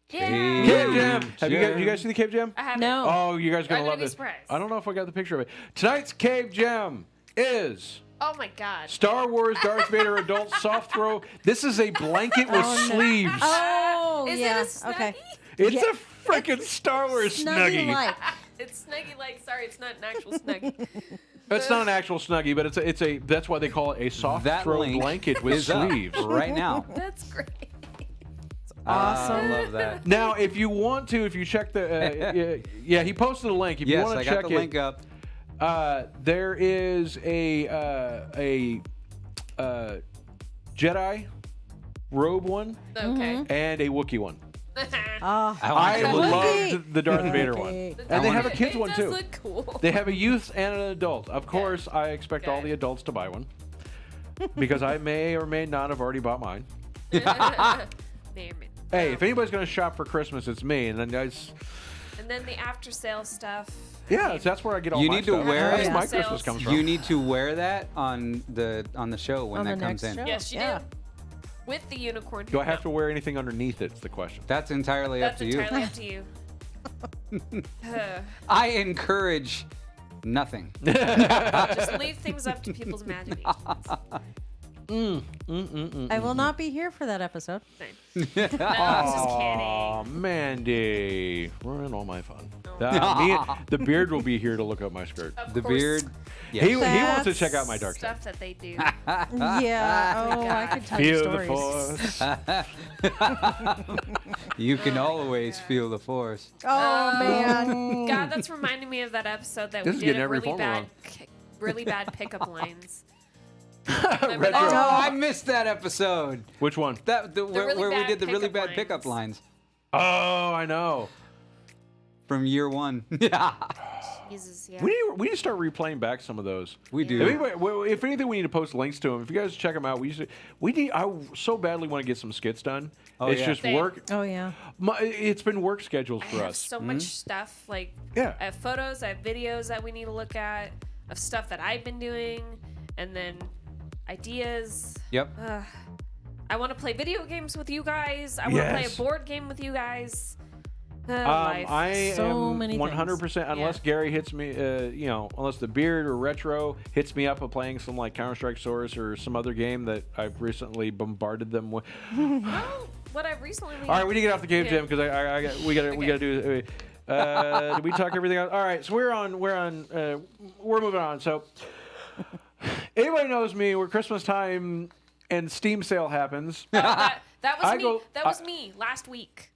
Yeah. Cape Jam. Have you guys see the Cape Jam? I haven't. No. Oh, you guys are gonna I'm love gonna be this. surprised. I don't know if I got the picture of it. Tonight's Cape Jam is Oh my God. Star Wars Darth Vader adult soft throw. This is a blanket with sleeves. Oh, Is yeah. it a snuggie? Okay. It's Yeah. a freaking Star Wars snuggie. Snuggy like. It's snuggy like. Sorry, it's not an actual snuggie. It's not an actual Snuggie, but it's a that's why they call it a soft That throw link blanket with is up sleeves. right now. That's great. Awesome. I love that. Now, if you want to, if you check the yeah, he posted a link. If you Yes, want I to got check the link up. there is a Jedi robe one Okay. and a Wookiee one. Oh, I to look at loved the Darth Vader one. Wookiee. And they have a It kids one does too. look cool. They have a youth and an adult. Of course, I expect all Good. the adults to buy one because I may or may not have already bought mine. May or may- Hey, if anybody's going to shop for Christmas, it's me. And then guys, And then the after sale stuff. yeah, that's where I get all You my need to stuff. wear That's it. where my Sales. Christmas comes from. You need to wear that on the show when On that the comes next in. show. Yes, you Yeah. do. With the unicorn. Do I have to wear anything underneath it? Is the question. That's entirely That's up to entirely up to you. I encourage nothing. Just leave things up to people's imaginations. I will not be here for that episode. No, I'm just Oh, kidding. Mandy, ruin all my fun. The beard will be here to look up my skirt. Of The course, beard. He Yeah. wants to check out my dark side. stuff that they do. Yeah. Oh, I could tell you Feel the stories. force. You can always feel the force. Oh man. God, that's reminding me of that episode that This we is did getting of every really formula bad, wrong. really bad pickup lines. Retro. Oh, I missed that episode. Which one? Where really we bad did the really pickup bad pickup lines Oh, I know. from year one. Yeah, Jesus, yeah. We need to start replaying back some of those. we If, do. anybody, if anything, we need to post links to them. If you guys check them out, I so badly want to get some skits done. Oh, It's yeah. just Same. work. Oh yeah. It's been work schedules I for have us. so much stuff. Like, Yeah. I have photos, I have videos that we need to look at, of stuff that I've been doing, and then ideas. Yep. I want to play video games with you guys. I want to play Yes. a board game with you guys. Life. I So am many 100% unless Yeah. Gary hits me, unless the beard or retro hits me up of playing some like Counter-Strike Source or some other game that I've recently bombarded them with. Oh, what I've recently. All right, we need to get off the game Yeah. jam because we gotta do. Did we talk everything out? All right, so we're moving on. So anybody knows me. We're Christmas time and Steam sale happens. That was I me. go- That was me last week.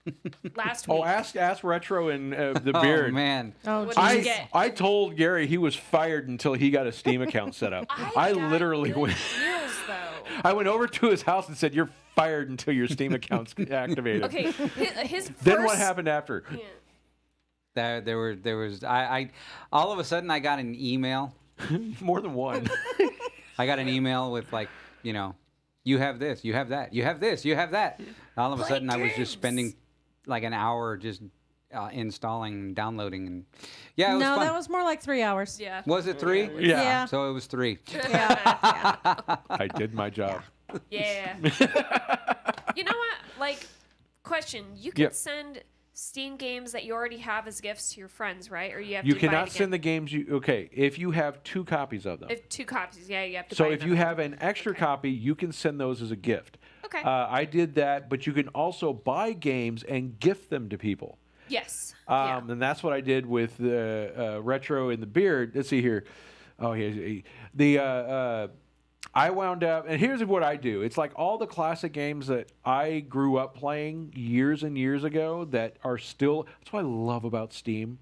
Last week. Oh, ask retro and the Oh beard. man. Oh What did you geez. get? I told Gary he was fired until he got a Steam account set up. I got literally good went. deals, though. I went over to his house and said, "You're fired until your Steam account's activated." Okay, his first. Then what happened after? Yeah. There was I all of a sudden I got an email. More than one. I got an email with like, you have this, you have that, you have this, you have that. All of a Play sudden I was games. just spending like an hour just installing and downloading and yeah, it was No, fun. that was more like 3 hours. Yeah. Was it 3? Yeah. Yeah. So it was 3. Yeah. I did my job. Yeah. You know what? Like, question. You can Yep. send Steam games that you already have as gifts to your friends, right? Or you have You to buy cannot it send the again? games if you have 2 copies of them. If 2 copies, yeah, you have to. So buy if you another have one. an extra copy, you can send those as a gift. Okay. I did that, but you can also buy games and gift them to people. Yes. Yeah. And that's what I did with the retro and the beard. Let's see here. Oh, yeah. I wound up, and here's what I do. It's like all the classic games that I grew up playing years and years ago that are still. That's what I love about Steam.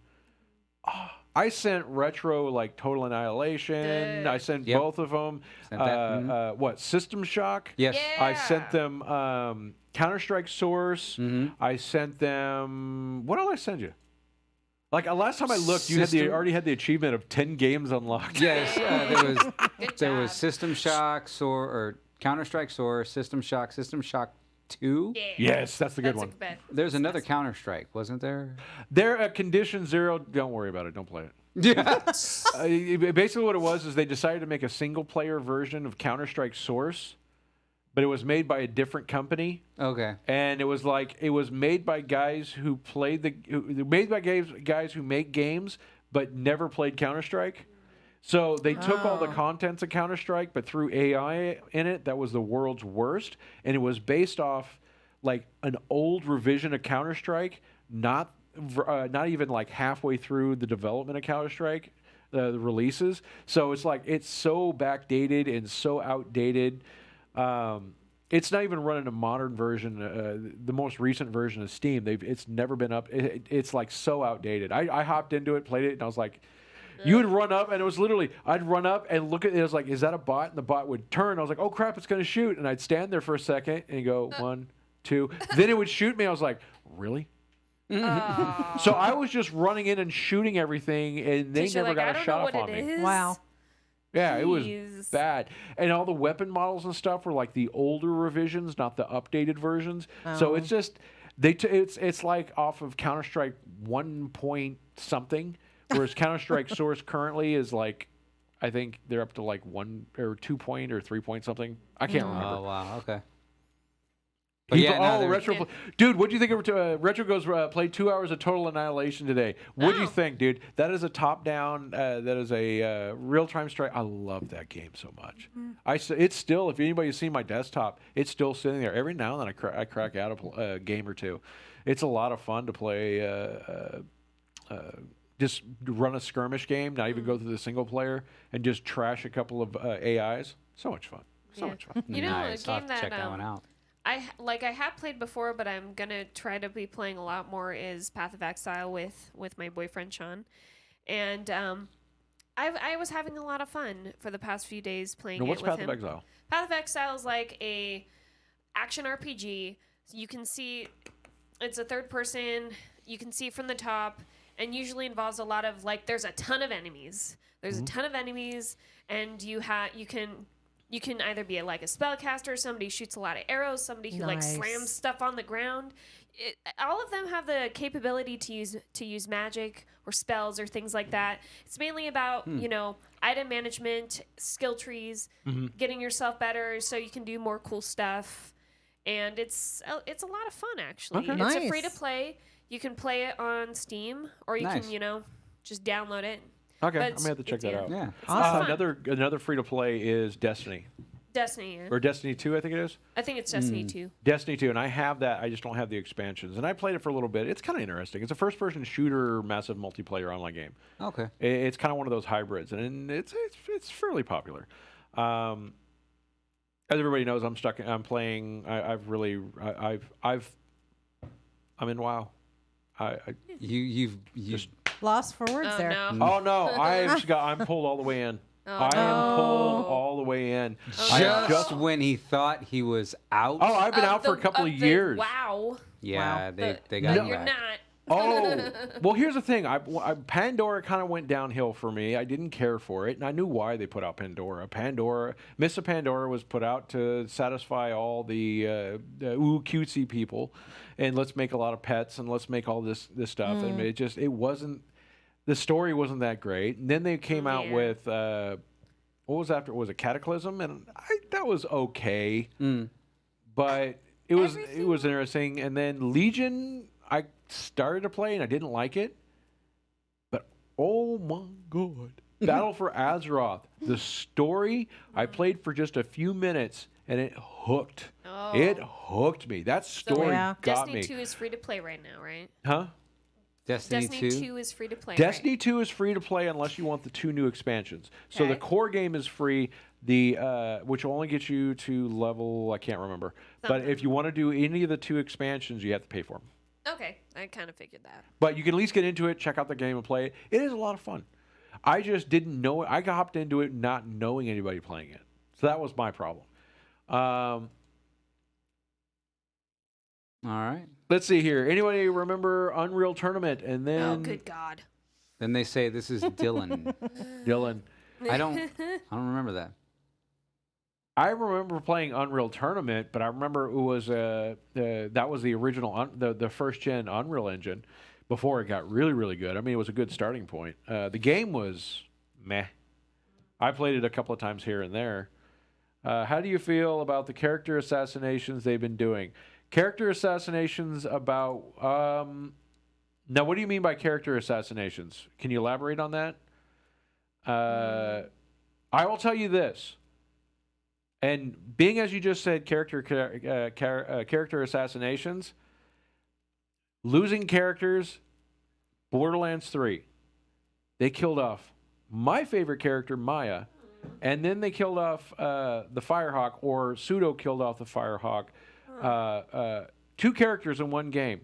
I sent retro like Total Annihilation. Good. I sent Yep. both of them. Sent that, What System Shock? Yes. Yeah. I sent them Counter-Strike Source. Mhm. I sent them. What did I send you? Like last time I looked, you System- already had the achievement of 10 games unlocked. Yes, Good there job. was System Shock or Counter-Strike Source, System Shock 2. Yeah. Yes, that's the good That's one. a bad. There's another Counter-Strike, wasn't there? They're at Condition 0. Don't worry about it. Don't play it. Yeah. Basically, what it was is they decided to make a single-player version of Counter-Strike Source, but it was made by a different company, Okay. and it was made by guys who guys who make games but never played Counter-Strike. So they took all the Oh. contents of Counter-Strike, but threw AI in it that was the world's worst, and it was based off like an old revision of Counter-Strike, not even like halfway through the development of Counter-Strike. the releases. So it's like it's so backdated and so outdated. It's not even running a modern version, the most recent version of Steam. It's never been up. It's like so outdated. I hopped into it, played it, and I was like, you would run up, and it was literally, I'd run up and look at it. I was like, is that a bot? And the bot would turn. I was like, oh crap, it's going to shoot. And I'd stand there for a second and go 1, 2. Then it would shoot me. I was like, really? So I was just running in and shooting everything, and they never got a shot off on me. Wow. Yeah, it was Jeez. bad. And all the weapon models and stuff were like the older revisions, not the updated versions. So it's just it's like off of Counter-Strike 1 point something, whereas Counter-Strike Source currently is like, I think they're up to like 1 or 2 point or 3 point something. I can't remember. Oh wow, okay. But Retro. Dude, what do you think of Retro Goes played 2 hours of Total Annihilation today? What do you think, dude? That is a top-down, that is a real-time strike. I love that game so much. It's still, if anybody's seen my desktop, it's still sitting there. Every now and then I crack out a game or two. It's a lot of fun to play, just run a skirmish game, not even go through the single player, and just trash a couple of AIs. So much fun. So much fun. You know, nice. a I'll game have to that check that one out. I have played before, but I'm gonna try to be playing a lot more is Path of Exile with my boyfriend Sean, and I was having a lot of fun for the past few days playing Now, what's it with Path him. of Exile? Path of Exile is like a action RPG. So you can see it's a third person. You can see from the top, and usually involves a lot of like there's a ton of enemies. There's a ton of enemies, and you can either be like a spellcaster, somebody who shoots a lot of arrows, somebody who like slams stuff on the ground. All of them have the capability to use magic or spells or things like that. It's mainly about item management, skill trees, getting yourself better so you can do more cool stuff, and it's a lot of fun actually. Okay. It's a free to play. You can play it on Steam, or you can just download it. Okay, But I'm gonna have to check that out. Yeah. Awesome. Another free to play is Destiny Destiny. or Destiny 2, I think it is. I think it's Destiny 2. Destiny 2, and I have that. I just don't have the expansions. And I played it for a little bit. It's kind of interesting. It's a first-person shooter, massive multiplayer online game. Okay. It's kind of one of those hybrids, and it's fairly popular. As everybody knows, I'm playing. I'm in WoW. You've Just Lost for words Oh there. no. Oh no, I'm pulled all the way in. I am pulled all the way in. just when he thought he was out. Oh, I've been out for a couple of years. Wow. Yeah, Wow. they got him You're back. not. Oh, well, here's the thing. Pandora kind of went downhill for me. I didn't care for it, and I knew why they put out Pandora. Miss Pandora was put out to satisfy all the cutesy people, and let's make a lot of pets, and let's make all this stuff. And it wasn't, the story wasn't that great. And then they came out with, what was after? Was it Cataclysm? And that was okay, but it was interesting. And then Legion, I started to play and I didn't like it, but oh my god, Battle for Azeroth, the story, I played for just a few minutes and it hooked. Oh. It hooked me. That story got Destiny me. 2 is free to play right now, right? Huh? Destiny 2 is free to play. Destiny right? 2 is free to play unless you want the 2 new expansions. So the Okay. core game is free, the which will only get you to level, I can't remember. But if you want to do any of the 2 expansions, you have to pay for them. Okay, I kind of figured that. But you can at least get into it, check out the game, and play it. It is a lot of fun. I just didn't know it. I hopped into it not knowing anybody playing it. So that was my problem. All right. Let's see here. Anybody remember Unreal Tournament? And then Oh, good God. Then they say this is Dylan. Dylan. I don't remember that. I remember playing Unreal Tournament, but I remember it was that was the original the first gen Unreal Engine before it got really, really good. I mean, it was a good starting point. The game was meh. I played it a couple of times here and there. How do you feel about the character assassinations they've been doing? Character assassinations about now, what do you mean by character assassinations? Can you elaborate on that? I will tell you this. And being as you just said, character assassinations, losing characters, Borderlands 3, they killed off my favorite character, Maya, and then they killed off the Firehawk, or pseudo killed off the Firehawk. 2 characters in one game.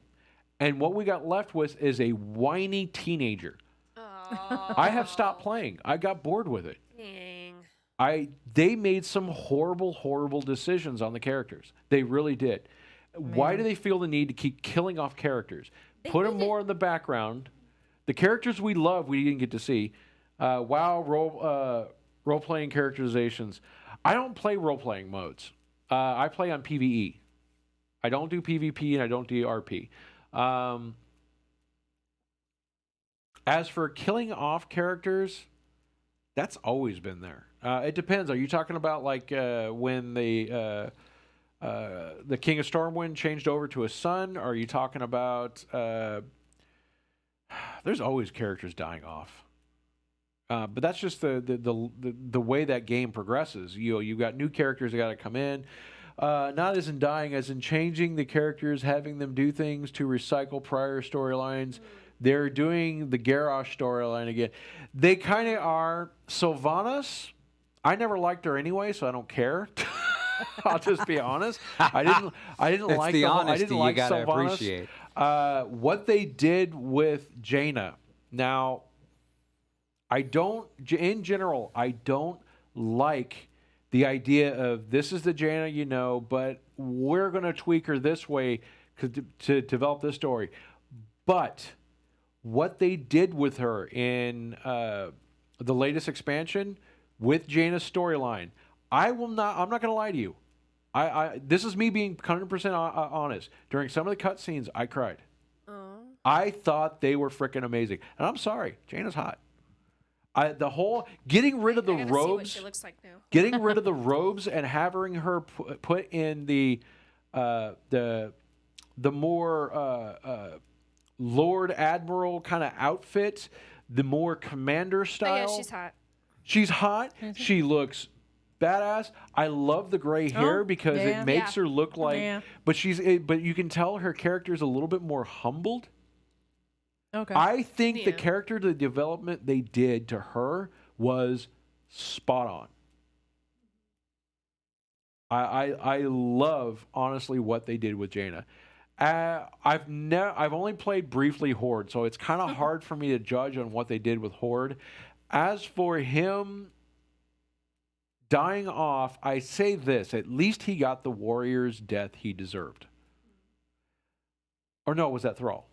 And what we got left with is a whiny teenager. Oh. I have stopped playing. I got bored with it. Dang. They made some horrible decisions on the characters. They really did. Why do they feel the need to keep killing off characters? Put them more in the background. The characters we love, we didn't get to see. Role-playing characterizations. I don't play role-playing modes. I play on PvE. I don't do PvP and I don't do RP. As for killing off characters, that's always been there. It depends. Are you talking about like when the King of Stormwind changed over to his son? Or are you talking about? There's always characters dying off. But that's just the way that game progresses. You've got new characters that got to come in. Not as in dying, as in changing the characters, having them do things to recycle prior storylines. They're doing the Garrosh storyline again. They kind of are. Sylvanas, I never liked her anyway, so I don't care. I'll just be honest. I didn't It's like the I honesty didn't like you gotta Sylvanas. appreciate. What they did with Jaina. Now, in general, I don't like the idea of this is the Jaina you know, but we're going to tweak her this way to develop this story. But what they did with her in the latest expansion with Jaina's storyline, I'm not going to lie to you. This is me being 100% honest. During some of the cutscenes, I cried. I thought they were freaking amazing. And I'm sorry, Jaina's hot. The whole getting rid of the I gotta see what robes, she looks like now. getting rid of the robes, and having her put in the more Lord Admiral kind of outfit, the more commander style. Oh, yeah, she's hot. She's hot. She looks badass. I love the gray hair because it makes her look like. But but you can tell her character is a little bit more humbled. Okay. I think the character, the development they did to her was spot on. I love honestly what they did with Jaina. I've only played briefly Horde, so it's kind of hard for me to judge on what they did with Horde. As for him dying off, I say this: at least he got the warrior's death he deserved. Or no, was that Thrall?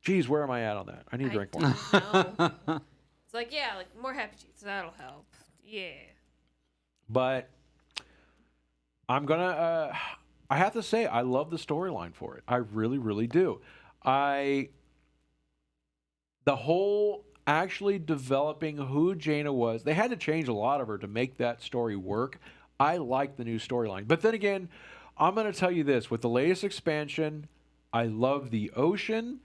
Geez, where am I at on that? I need to drink more. No. It's like, yeah, like more happy cheeks. That'll help. Yeah. But I'm gonna. I have to say, I love the storyline for it. I really, really do. The whole actually developing who Jaina was. They had to change a lot of her to make that story work. I like the new storyline. But then again, I'm gonna tell you this: with the latest expansion, I love the ocean.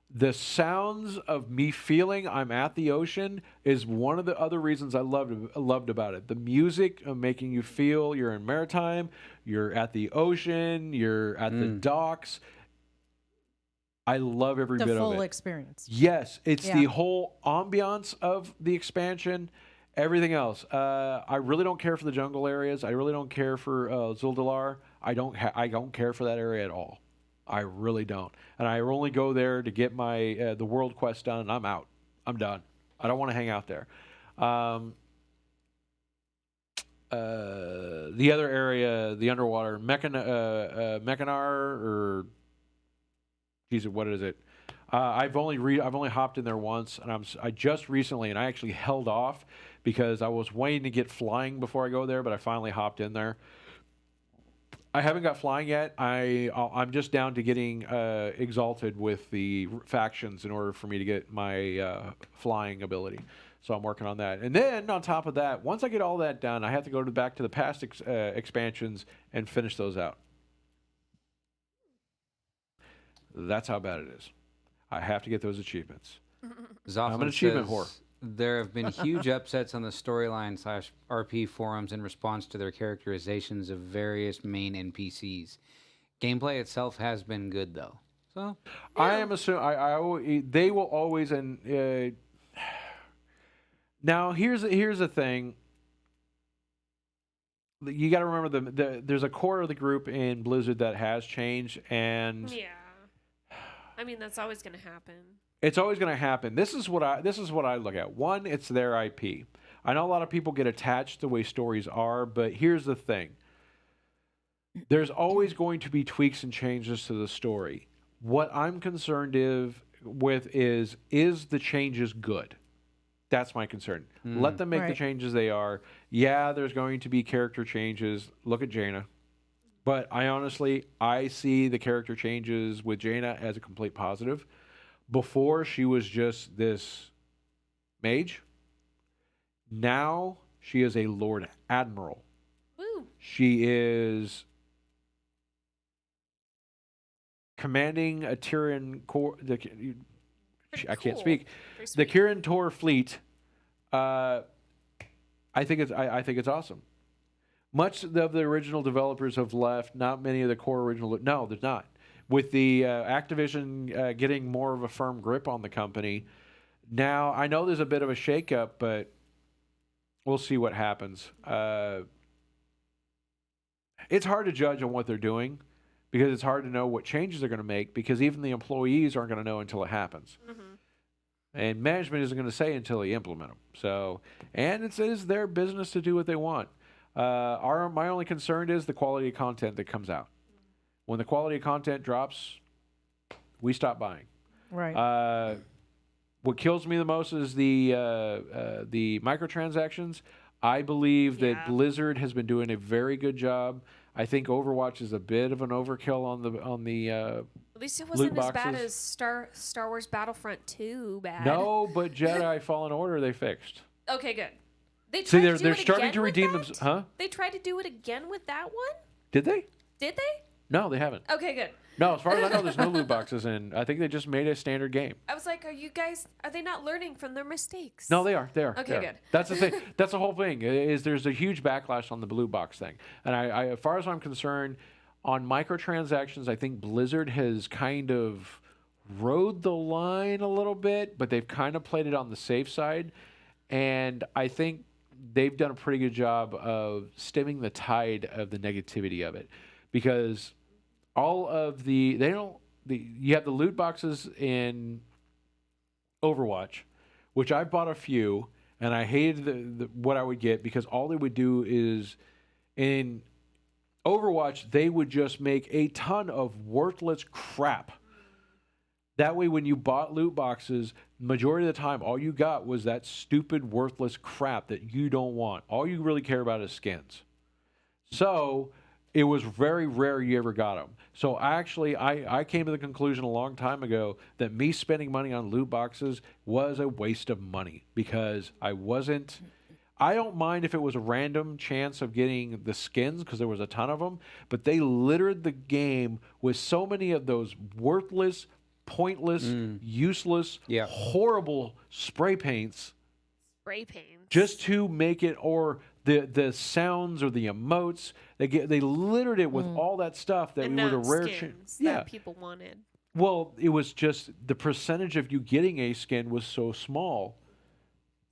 The sounds of me feeling I'm at the ocean is one of the other reasons I loved about it. The music of making you feel you're in maritime, you're at the ocean, you're at the docks. I love every bit of it. The full experience. Yes, it's the whole ambiance of the expansion, everything else. I really don't care for the jungle areas. I really don't care for Zuldalar. I don't care for that area at all. I really don't. And I only go there to get my the world quest done, and I'm out. I'm done. I don't want to hang out there. The other area, the underwater, Mechanar, or Jesus, what is it? I've only hopped in there once, and I just recently, and I actually held off because I was waiting to get flying before I go there, but I finally hopped in there. I haven't got flying yet. I'm just down to getting exalted with the factions in order for me to get my flying ability. So I'm working on that. And then on top of that, once I get all that done, I have to go back to the past expansions and finish those out. That's how bad it is. I have to get those achievements. I'm an achievement whore. There have been huge upsets on the storyline / RP forums in response to their characterizations of various main NPCs. Gameplay itself has been good, though. So I am assuming they will always, and Now, here's the thing. You got to remember there's a core of the group in Blizzard that has changed, and Yeah. I mean, that's always going to happen. it's always going to happen. This is what I look at. One, it's their IP. I know a lot of people get attached to the way stories are, but here's the thing. There's always going to be tweaks and changes to the story. What I'm concerned with is the changes good? That's my concern. Let them make the changes they are. Yeah, there's going to be character changes. Look at Jaina. But I see the character changes with Jaina as a complete positive. Before, she was just this mage. Now, she is a Lord Admiral. Woo. She is commanding a Tyrian core. I can't speak. The Kirin Tor fleet. I think it's awesome. Much of the original developers have left. Not many of the core original. No, there's not. With the Activision getting more of a firm grip on the company, now I know there's a bit of a shakeup, but we'll see what happens. It's hard to judge on what they're doing because it's hard to know what changes they're going to make because even the employees aren't going to know until it happens. Mm-hmm. And management isn't going to say until they implement them. So, and it is their business to do what they want. My only concern is the quality of content that comes out. When the quality of content drops, we stop buying. Right. What kills me the most is the microtransactions. I believe that Blizzard has been doing a very good job. I think Overwatch is a bit of an overkill on the At least it wasn't as bad as Star Wars Battlefront 2 bad. No, but Jedi Fallen Order they fixed. Okay, good. They're starting to redeem them. Huh? They tried to do it again with that one? Did they? Did they? No, they haven't. Okay, good. No, as far as I know, there's no loot boxes in. I think they just made a standard game. I was like, are they not learning from their mistakes? No, they are. They are. Okay, they are. good. That's the thing. That's the whole thing. Is there's a huge backlash on the blue box thing, and I as far as I'm concerned, on microtransactions, I think Blizzard has kind of rode the line a little bit, but they've kind of played it on the safe side, and I think they've done a pretty good job of stemming the tide of the negativity of it, because all of you have the loot boxes in Overwatch, which I bought a few, and I hated what I would get because all they would do is in Overwatch they would just make a ton of worthless crap. That way, when you bought loot boxes, majority of the time, all you got was that stupid, worthless crap that you don't want. All you really care about is skins. So it was very rare you ever got them. So I came to the conclusion a long time ago that me spending money on loot boxes was a waste of money because I don't mind if it was a random chance of getting the skins because there was a ton of them, but they littered the game with so many of those worthless, pointless, useless, horrible spray paints. Spray paints. Just to make it, or the sounds or the emotes, they littered it with all that stuff that and was a rare skins that people wanted. Well, it was just the percentage of you getting a skin was so small.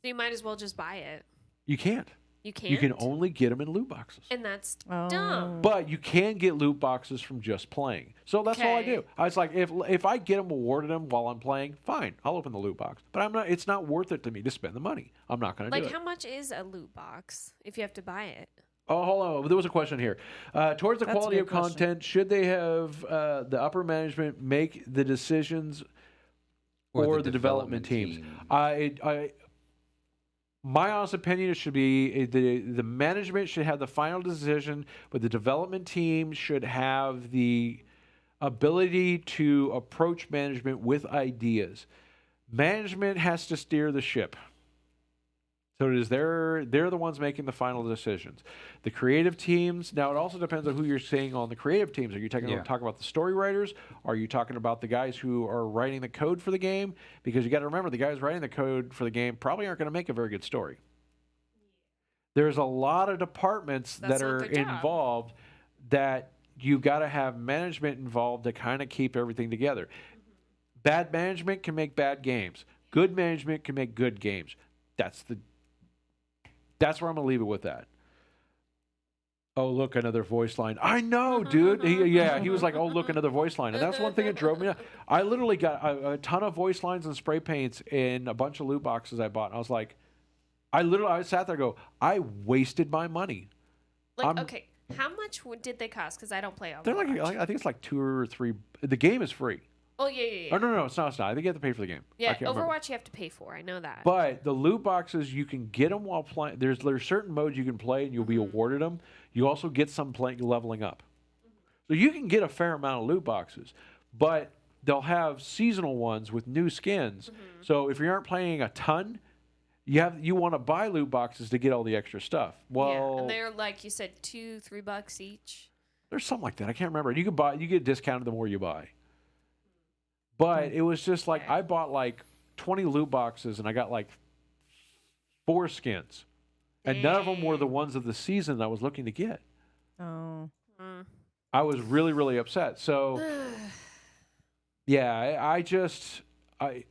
So you might as well just buy it. You can't. You can't? You can only get them in loot boxes. And that's dumb. But you can get loot boxes from just playing. So that's all I do. I was like, if I get them awarded them while I'm playing, fine, I'll open the loot box. But I'm not. It's not worth it to me to spend the money. I'm not going to do it. Like, how much is a loot box if you have to buy it? Oh, hold on. There was a question here. Towards the quality of content, should they have the upper management make the decisions or the development teams? My honest opinion, it should be the management should have the final decision, but the development team should have the ability to approach management with ideas. Management has to steer the ship. So it is they're the ones making the final decisions. The creative teams, now it also depends on who you're seeing on the creative teams. Are you talking about the story writers? Are you talking about the guys who are writing the code for the game? Because you got to remember, the guys writing the code for the game probably aren't going to make a very good story. There's a lot of departments that are involved that you got to have management involved to kind of keep everything together. Bad management can make bad games. Good management can make good games. That's That's where I'm gonna leave it with that. Oh, look, another voice line. I know, dude. He was like, oh, look, another voice line. And that's one thing that drove me. I literally got a ton of voice lines and spray paints in a bunch of loot boxes I bought. And I was like, I sat there and go, I wasted my money. Like, okay, how much did they cost? Because I don't play Overwatch. They're like, I think it's like 2 or 3. The game is free. Oh, yeah. Oh, no, it's not. It's not. I think you have to pay for the game. Yeah, I can't Overwatch remember. you have to pay for. I know that. But the loot boxes, you can get them while playing. There's certain modes you can play, and you'll be awarded them. You also get some leveling up. So you can get a fair amount of loot boxes. But they'll have seasonal ones with new skins. So if you aren't playing a ton, you want to buy loot boxes to get all the extra stuff. Well, yeah, and they're like you said, $2-3 each. There's something like that. I can't remember. You get discounted the more you buy. But it was just like I bought like 20 loot boxes and I got like 4 skins. And none of them were the ones of the season I was looking to get. Oh. I was really, really upset. So, yeah,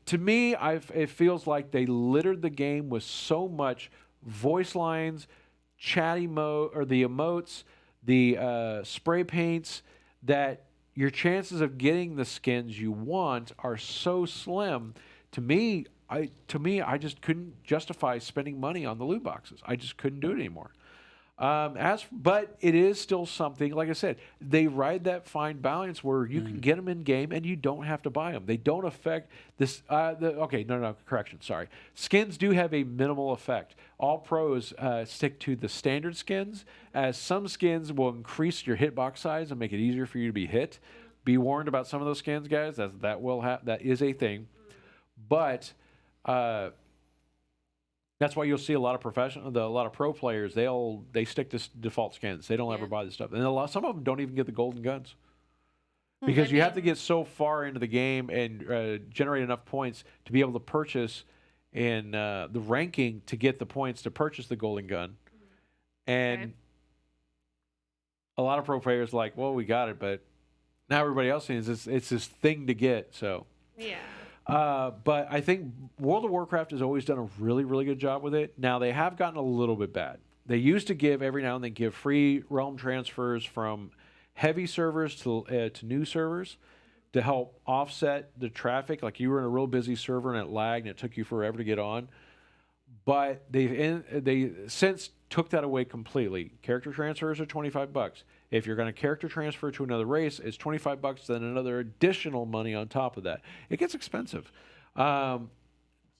to me, it feels like they littered the game with so much voice lines, chatty mode, or the emotes, the spray paints, that your chances of getting the skins you want are so slim. To me, I just couldn't justify spending money on the loot boxes. I just couldn't do it anymore. But it is still something. Like I said, they ride that fine balance where you can get them in game and you don't have to buy them. They don't affect this. Correction. Sorry. Skins do have a minimal effect. All pros stick to the standard skins, as some skins will increase your hitbox size and make it easier for you to be hit. Be warned about some of those skins, guys. That is a thing. But that's why you'll see a lot of pro players. They stick to default skins. They don't ever buy this stuff, and some of them don't even get the golden guns because you have to get so far into the game and generate enough points to be able to purchase in the ranking to get the points to purchase the golden gun. And a lot of pro players are like, well, we got it, but now everybody else sees it's this thing to get. So yeah. But I think World of Warcraft has always done a really, really good job with it. Now, they have gotten a little bit bad. They used to every now and then give free realm transfers from heavy servers to new servers to help offset the traffic. Like you were in a real busy server and it lagged and it took you forever to get on. But they since took that away completely. Character transfers are $25. If you're going to character transfer to another race, it's $25, then another additional money on top of that. It gets expensive. Tourney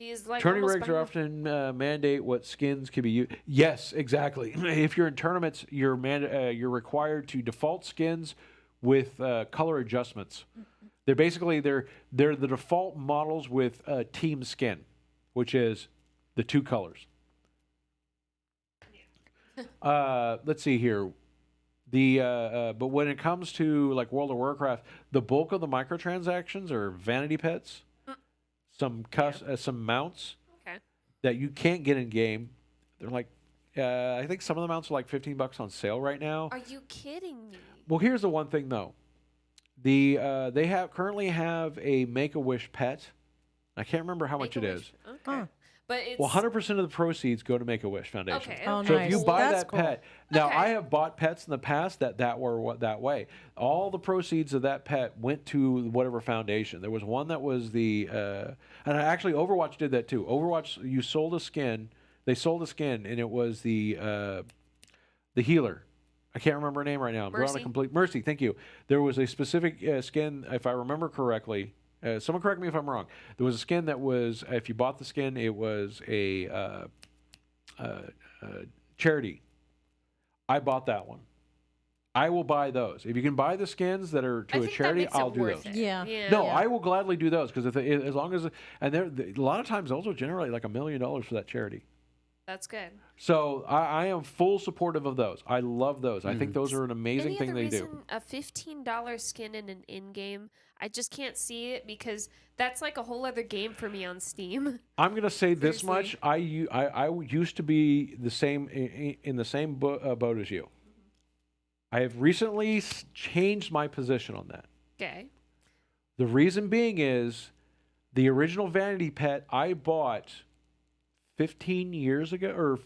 regs are often mandate what skins can be used. Yes, exactly. If you're in tournaments, you're required to default skins with color adjustments. They're the default models with team skin, which is the 2 colors. Let's see here. But when it comes to like World of Warcraft, the bulk of the microtransactions are vanity pets, some mounts that you can't get in game. They're like, I think some of the mounts are like $15 on sale right now. Are you kidding me? Well, here's the one thing though. They currently have a Make-A-Wish pet. I can't remember how much it is. Okay. Huh. But it's 100% of the proceeds go to Make-A-Wish Foundation. Okay. Oh, So nice. if you buy That's that cool. pet, now I have bought pets in the past that were that way. All the proceeds of that pet went to whatever foundation. There was one that was and actually Overwatch did that too. Overwatch, you sold a skin. They sold a skin, and it was the healer. I can't remember her name right now. Mercy. Thank you. There was a specific skin, if I remember correctly. Someone correct me if I'm wrong. There was a skin that was, if you bought the skin, it was a charity. I bought that one. I will buy those. If you can buy the skins that are to a charity, I'll do those. Yeah. No, I will gladly do those because as long as a lot of times those will generate like $1 million for that charity. That's good. So I am full supportive of those. I love those. I think those are an amazing thing they do. A $15 skin in an in-game, I just can't see it because that's like a whole other game for me on Steam. I'm going to say this much. I used to be the same in the same boat as you. I have recently changed my position on that. Okay. The reason being is the original Vanity Pet I bought 15 years ago or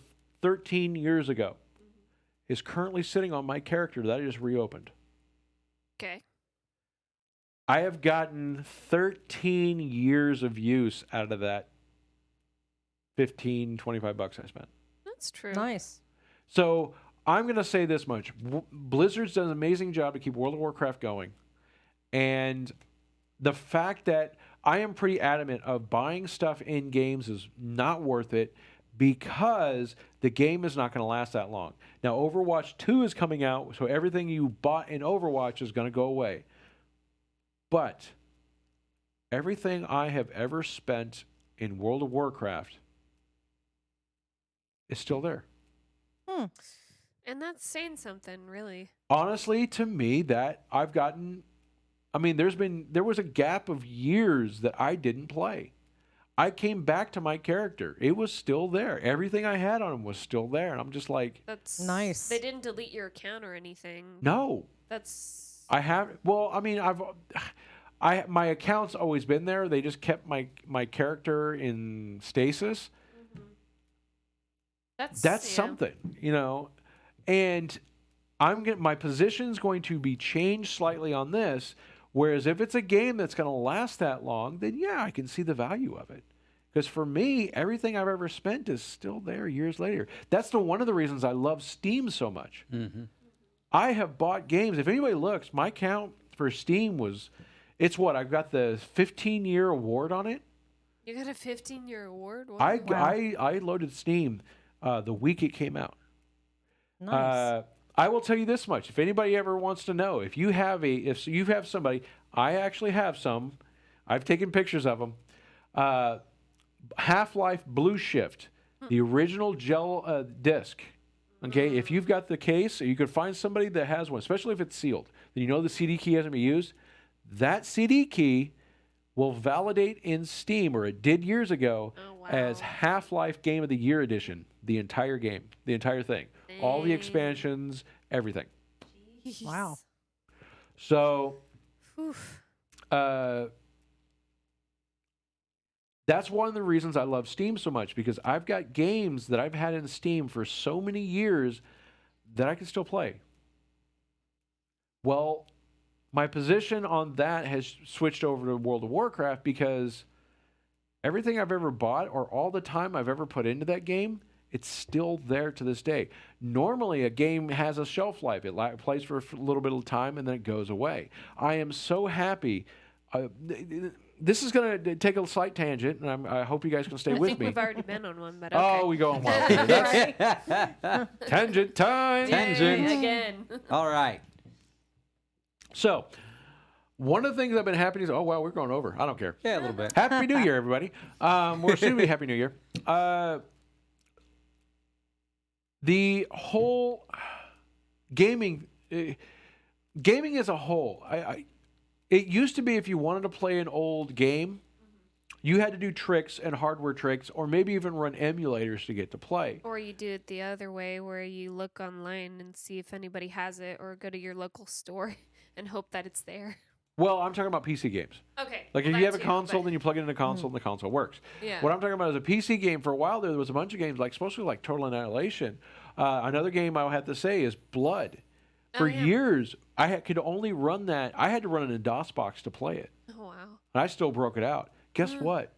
13 years ago is currently sitting on my character that I just reopened. Okay. I have gotten 13 years of use out of that $25 I spent. That's true. Nice. So I'm going to say this much. Blizzard's done an amazing job to keep World of Warcraft going. And the fact that I am pretty adamant of buying stuff in games is not worth it because the game is not going to last that long. Now, Overwatch 2 is coming out, so everything you bought in Overwatch is going to go away. But everything I have ever spent in World of Warcraft is still there. And that's saying something, really. Honestly, to me, that I've gotten... I mean, there was a gap of years that I didn't play. I came back to my character. It was still there. Everything I had on him was still there. And I'm just like... That's nice. They didn't delete your account or anything. No. That's... I have... Well, I mean, my account's always been there. They just kept my character in stasis. That's something, you know. And my position's going to be changed slightly on this. Whereas if it's a game that's going to last that long, then yeah, I can see the value of it. Because for me, everything I've ever spent is still there years later. That's one of the reasons I love Steam so much. Mm-hmm. I have bought games. If anybody looks, my count for Steam I've got the 15-year award on it. You got a 15-year award? Wow. I loaded Steam the week it came out. Nice. I will tell you this much. If anybody ever wants to know, if you have somebody, I actually have some. I've taken pictures of them. Half-Life Blue Shift, the original gel disc. Okay, if you've got the case, or you could find somebody that has one, especially if it's sealed, then you know the CD key hasn't been used. That CD key will validate in Steam, or it did years ago, as Half-Life Game of the Year Edition. The entire game, the entire thing. All the expansions, everything. Jeez. Wow. So, that's one of the reasons I love Steam so much, because I've got games that I've had in Steam for so many years that I can still play. Well, my position on that has switched over to World of Warcraft because everything I've ever bought or all the time I've ever put into that game, it's still there to this day. Normally, a game has a shelf life. It plays for a little bit of time, and then it goes away. I am so happy. This is going to take a slight tangent, and I hope you guys can stay with me. I think we've already been on one, but okay. Oh, we go on wild. Tangent time. Tangent. Yay, again. All right. So, one of the things I've been happy is, we're going over. I don't care. Yeah, a little bit. Happy New Year, everybody. We're soon to be Happy New Year. The whole gaming as a whole, it used to be if you wanted to play an old game, you had to do tricks and hardware tricks, or maybe even run emulators to get to play. Or you do it the other way, where you look online and see if anybody has it, or go to your local store and hope that it's there. Well, I'm talking about PC games. Okay. Like if you have a console, then you plug it in a console and the console works. Yeah. What I'm talking about is a PC game. For a while there was a bunch of games, especially like Total Annihilation. Another game I'll have to say is Blood. For years, could only run that. I had to run it in DOS-Box to play it. Oh, wow. And I still broke it out. Guess what?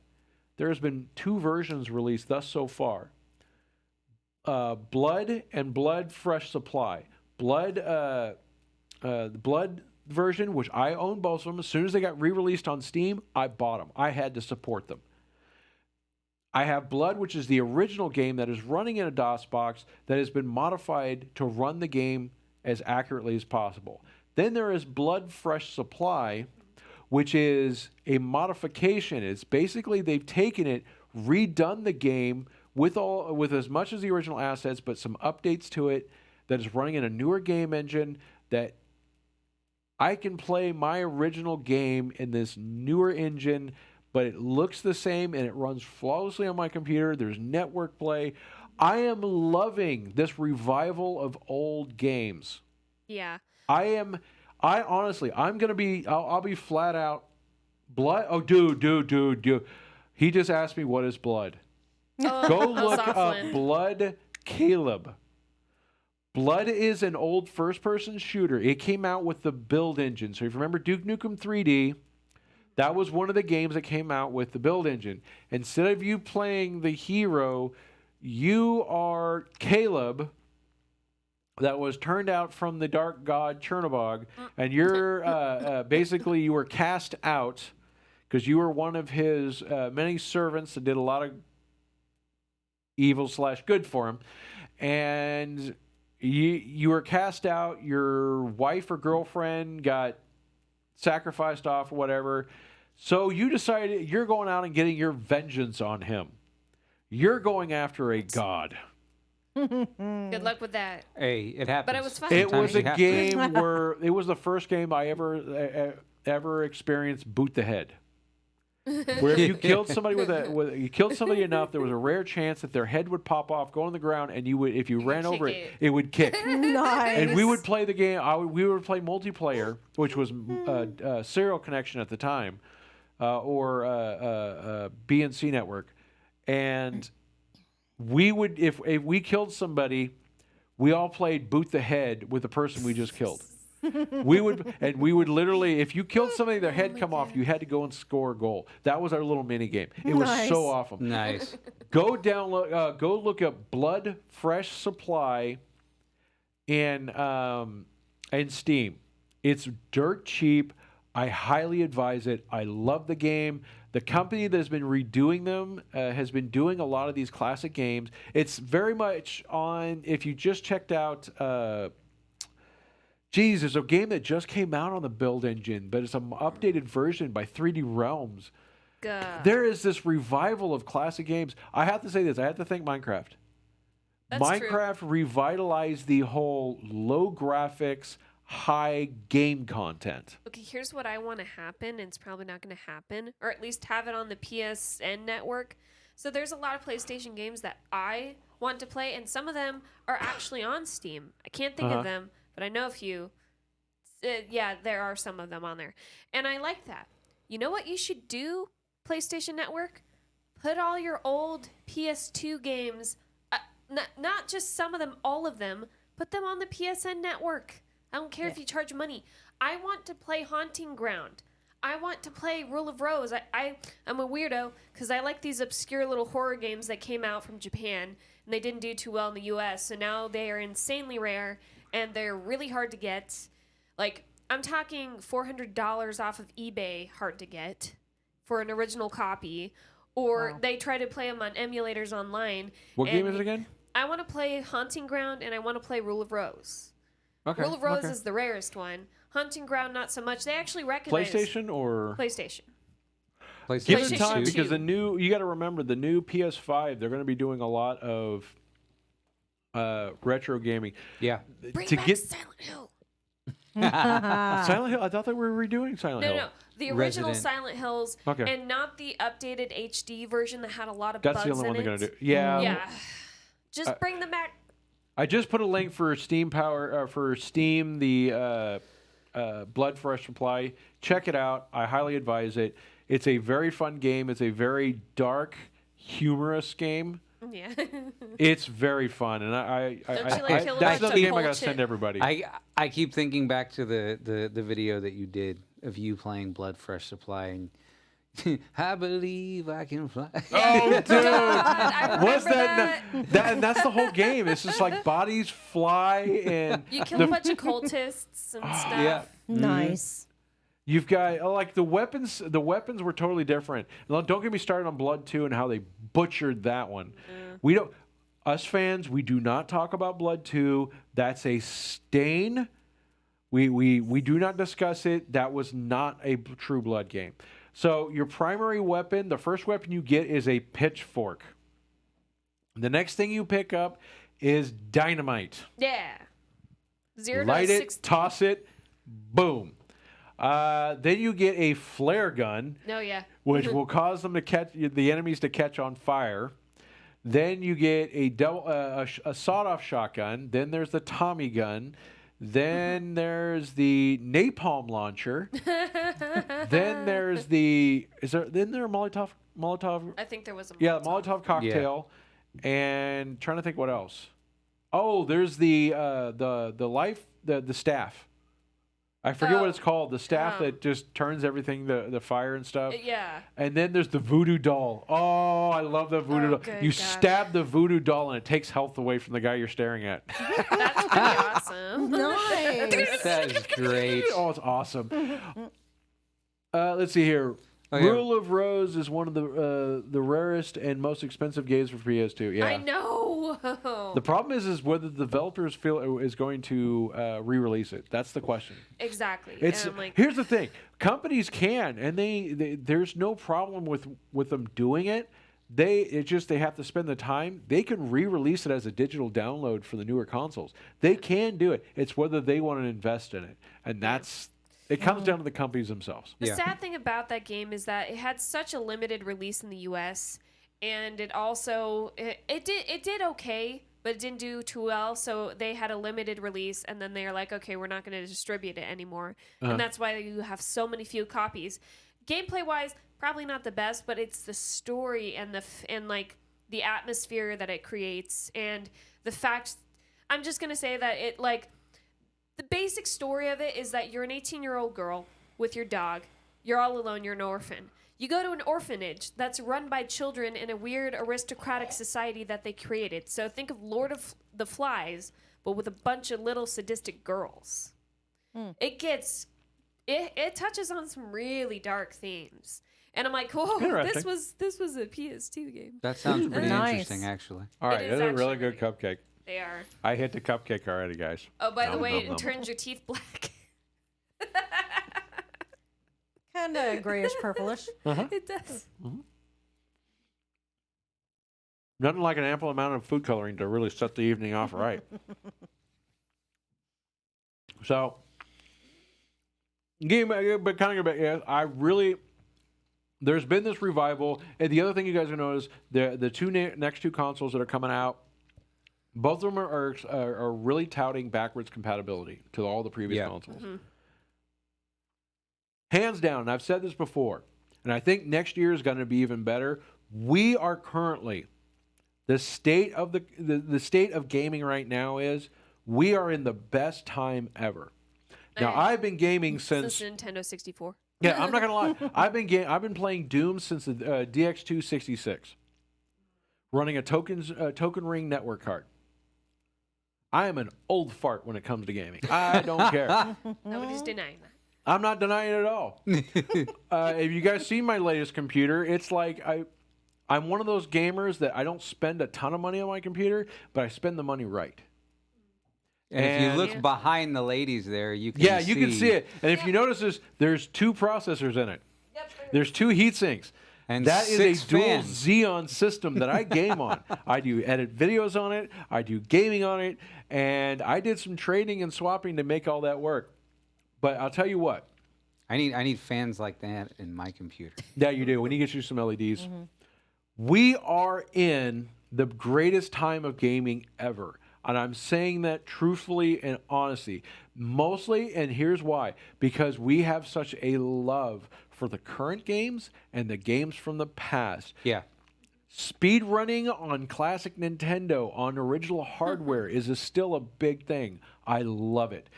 There has been 2 versions released thus so far. Blood and Blood Fresh Supply. The Blood version, which I own both of them. As soon as they got re-released on Steam, I bought them. I had to support them. I have Blood, which is the original game that is running in a DOS box that has been modified to run the game as accurately as possible. Then there is Blood Fresh Supply, which is a modification. It's basically they've taken it, redone the game with as much as the original assets, but some updates to it that is running in a newer game engine that I can play my original game in this newer engine, but it looks the same and it runs flawlessly on my computer. There's network play. I am loving this revival of old games. Yeah. I'm going to be, I'll be flat out. Blood. Oh, dude. He just asked me what is Blood. Oh, Go look up Zofflin. Blood Caleb. Blood is an old first-person shooter. It came out with the build engine. So if you remember Duke Nukem 3D, that was one of the games that came out with the build engine. Instead of you playing the hero, you are Caleb that was turned out from the dark god Chernobog, and you're basically you were cast out because you were one of his many servants that did a lot of evil/good for him, and you were cast out. Your wife or girlfriend got sacrificed off or whatever. So you decided you're going out and getting your vengeance on him. You're going after a god. Good luck with that. Hey, it happens. But it was fun. It was Sometimes you a have to. game where it was the first game I ever experienced boot the head. Where if you killed somebody you killed somebody enough, there was a rare chance that their head would pop off, go on the ground, and you would, if you ran over it, it would kick. Nice. And we would play the game. We would play multiplayer, which was serial connection at the time, or BNC network, and we would if we killed somebody, we all played boot the head with the person we just killed. we would literally, if you killed somebody, their head come off, you had to go and score a goal. That was our little mini game. It was so awesome. Nice. Go look up Blood Fresh Supply in Steam. It's dirt cheap. I highly advise it. I love the game. The company that has been redoing them has been doing a lot of these classic games. It's very much on, if you just checked out, there's a game that just came out on the build engine, but it's an updated version by 3D Realms. God. There is this revival of classic games. I have to say this. I have to thank Minecraft. That's Minecraft revitalized the whole low graphics, high game content. Okay, here's what I want to happen, and it's probably not going to happen, or at least have it on the PSN network. So there's a lot of PlayStation games that I want to play, and some of them are actually on Steam. I can't think of them, but I know a few. Yeah, there are some of them on there. And I like that. You know what you should do, PlayStation Network? Put all your old PS2 games, not just some of them, all of them, put them on the PSN Network. I don't care if you charge money. I want to play Haunting Ground. I want to play Rule of Rose. I'm a weirdo because I like these obscure little horror games that came out from Japan, and they didn't do too well in the U.S., so now they are insanely rare, and they're really hard to get. Like, I'm talking $400 off of eBay hard to get for an original copy, or they try to play them on emulators online. What game is it again? I want to play Haunting Ground, and I want to play Rule of Rose. Okay. Rule of Rose is the rarest one. Hunting Ground, not so much. They actually recognize PlayStation or PlayStation. give it PlayStation time 2. because you got to remember the new PS5. They're going to be doing a lot of retro gaming. Yeah. Bring to back get Silent Hill. Silent Hill. I thought they were redoing Silent Hill. No, the original Resident. Silent Hills, Okay. and not the updated HD version that had a lot of That's bugs the only one in they're it. going to do. Yeah. Yeah, just bring them back. I just put a link for Steam the Blood Fresh Supply. Check it out. I highly advise it. It's a very fun game. It's a very dark, humorous game. Yeah. It's very fun, and Don't you like kill a that's bunch the of game I cold got to shit? send everybody. I keep thinking back to the video that you did of you playing Blood Fresh Supply and I believe I can fly. Oh, dude! I What's remember that? And that's the whole game. It's just like bodies fly and You kill a bunch of cultists and stuff. Yeah. Nice. you've got like the weapons. The weapons were totally different. Don't get me started on Blood 2 and how they butchered that one. We don't. Us fans, we do not talk about Blood 2. That's a stain. We do not discuss it. That was not a True Blood game. So your primary weapon, the first weapon you get is a pitchfork. The next thing you pick up is dynamite. Yeah. 0 Light to it, 60. toss it, boom. Then you get a flare gun, No, yeah. which will cause them to catch the enemies to catch on fire. Then you get a sawed-off shotgun. Then there's the Tommy gun. Then there's the napalm launcher. Then there's the Molotov? I think there was a Yeah, Molotov. Molotov cocktail. and trying to think what else. Oh, there's the staff. I forget what it's called. The staff that just turns everything, the fire and stuff. Yeah. And then there's the voodoo doll. Oh, I love the voodoo doll. good You God. stab the voodoo doll and it takes health away from the guy you're staring at. That's pretty awesome. Nice. That is great. Oh, it's awesome. Let's see here. Oh, yeah. Rule of Rose is one of the rarest and most expensive games for PS2. Yeah. I know. The problem is whether the developers feel is going to re-release it. That's the question. Exactly. It's and I'm like, here's the thing: companies can, and they there's no problem with them doing it. They have to spend the time. They can re-release it as a digital download for the newer consoles. They can do it. It's whether they want to invest in it, and it comes down to the companies themselves. the sad thing about that game is that it had such a limited release in the U.S. and it also it did okay, but it didn't do too well. So they had a limited release, and then they're like, okay, we're not going to distribute it anymore, and that's why you have so many few copies. Gameplay wise, probably not the best, but it's the story and the atmosphere that it creates, and the fact. I'm just gonna say that it the basic story of it is that you're an 18-year-old girl with your dog. You're all alone. You're an orphan. You go to an orphanage that's run by children in a weird aristocratic society that they created. So think of Lord of the Flies, but with a bunch of little sadistic girls. It touches on some really dark themes. And I'm like, whoa, this was a PS2 game. That sounds pretty Nice. interesting, actually. All right, is that's a actually really good really cupcake. They are. I hit the cupcake already, guys. Oh, by the Nom, way, nom, it nom. turns your teeth black. Kind of grayish purplish. It does. Nothing like an ample amount of food coloring to really set the evening off right. So, but kind of, I really, there's been this revival. And the other thing you guys are going to notice, the two next two consoles that are coming out, both of them are really touting backwards compatibility to all the previous consoles. Hands down, and I've said this before, and I think next year is going to be even better. We are currently, the state of the state of gaming right now is we are in the best time ever. Now, I've been gaming since Nintendo 64. Yeah, I'm not gonna lie. I've been playing Doom since the DX266, running a token ring network card. I am an old fart when it comes to gaming. I don't care. Nobody's denying that. I'm not denying it at all. If you guys see my latest computer, it's like I'm one of those gamers that I don't spend a ton of money on my computer, but I spend the money right. And if you look behind the ladies there, you can you can see it. And if you notice there's two processors in it. Yep. There's two heat sinks. And that is 6 a dual fans. Xeon system that I game on. I do edit videos on it. I do gaming on it. And I did some trading and swapping to make all that work. But I'll tell you what. I need fans like that in my computer. Yeah, you do. We need to get you some LEDs. We are in the greatest time of gaming ever. And I'm saying that truthfully and honestly. Mostly, and here's why. Because we have such a love for the current games and the games from the past. Yeah. Speed running on classic Nintendo on original hardware is still a big thing. I love it.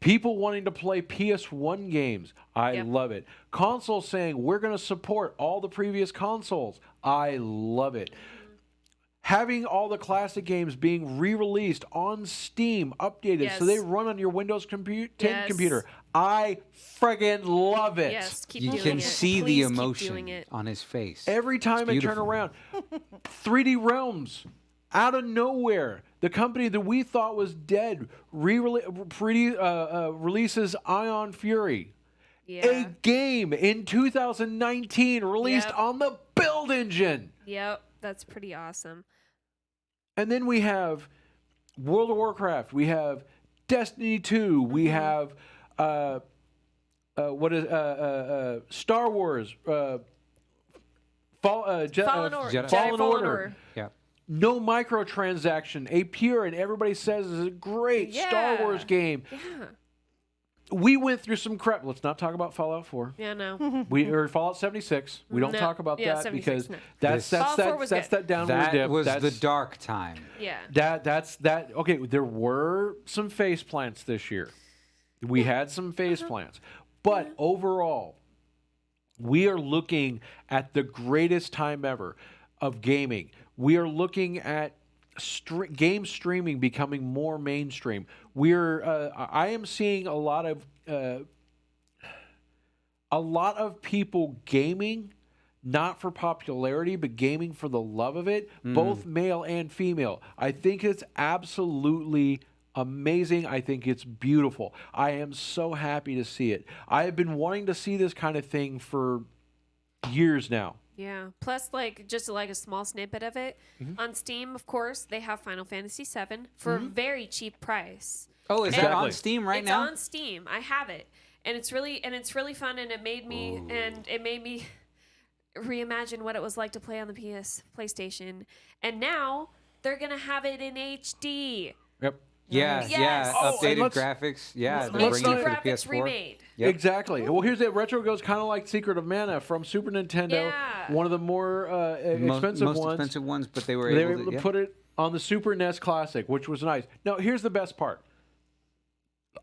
People wanting to play PS1 games, I love it. Consoles saying we're going to support all the previous consoles, I love it. Having all the classic games being re-released on Steam, updated, so they run on your Windows 10 computer. I friggin' love it. Yes, keep You doing can it. see Please the keep emotion doing it. on his face. Every time I turn beautiful. around, 3D Realms, out of nowhere, the company that we thought was dead releases Ion Fury, a game in 2019 released on the Build engine. Yep, that's pretty awesome. And then we have World of Warcraft. We have Destiny 2. We have Star Wars. Fallen Order. Yeah. No microtransaction. A pure, and everybody says is a great Star Wars game. Yeah. we went through some crap. Let's not talk about Fallout 4. Yeah, no. Or Fallout 76. We don't No. talk about Yeah, that 76, because no. that's Fallout 4 was good. that downward That dip. was that's, the dark time. Yeah. That's okay. There were some face plants this year. We had some face plants, but overall, we are looking at the greatest time ever of gaming. We are looking at game streaming becoming more mainstream. I am seeing a lot of people gaming, not for popularity, but gaming for the love of it, both male and female. I think it's absolutely amazing. I think it's beautiful. I am so happy to see it. I have been wanting to see this kind of thing for years now. Yeah. Plus, just like a small snippet of it on Steam. Of course, they have Final Fantasy VII for a very cheap price. Oh, is that Exactly. on Steam right now? It's on Steam. I have it, and it's really fun. And it made me reimagine what it was like to play on the PlayStation. And now they're gonna have it in HD. Yep. Yeah, Yes. Oh, and updated let's- graphics. Yeah, they're let's bringing not- it for the graphics PS4. remade. Yep. Exactly. Well, here's it. Retro Go's kind of like Secret of Mana from Super Nintendo. Yeah. One of the more expensive most ones. expensive ones, but they were They were able able to yeah. put it on the Super NES Classic, which was nice. Now, here's the best part.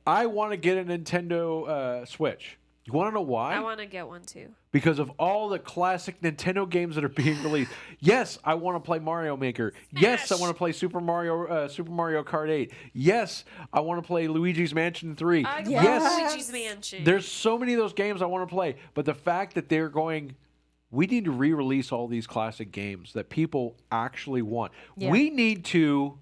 I want to get a Nintendo Switch. You want to know why? I want to get one too. Because of all the classic Nintendo games that are being released. Yes, I want to play Mario Maker. Yes, I want to play Super Mario Kart 8. Yes, I want to play Luigi's Mansion 3. I Yes, love Luigi's Mansion. there's so many of those games I want to play. But the fact that they're going, we need to re-release all these classic games that people actually want. Yeah. We need to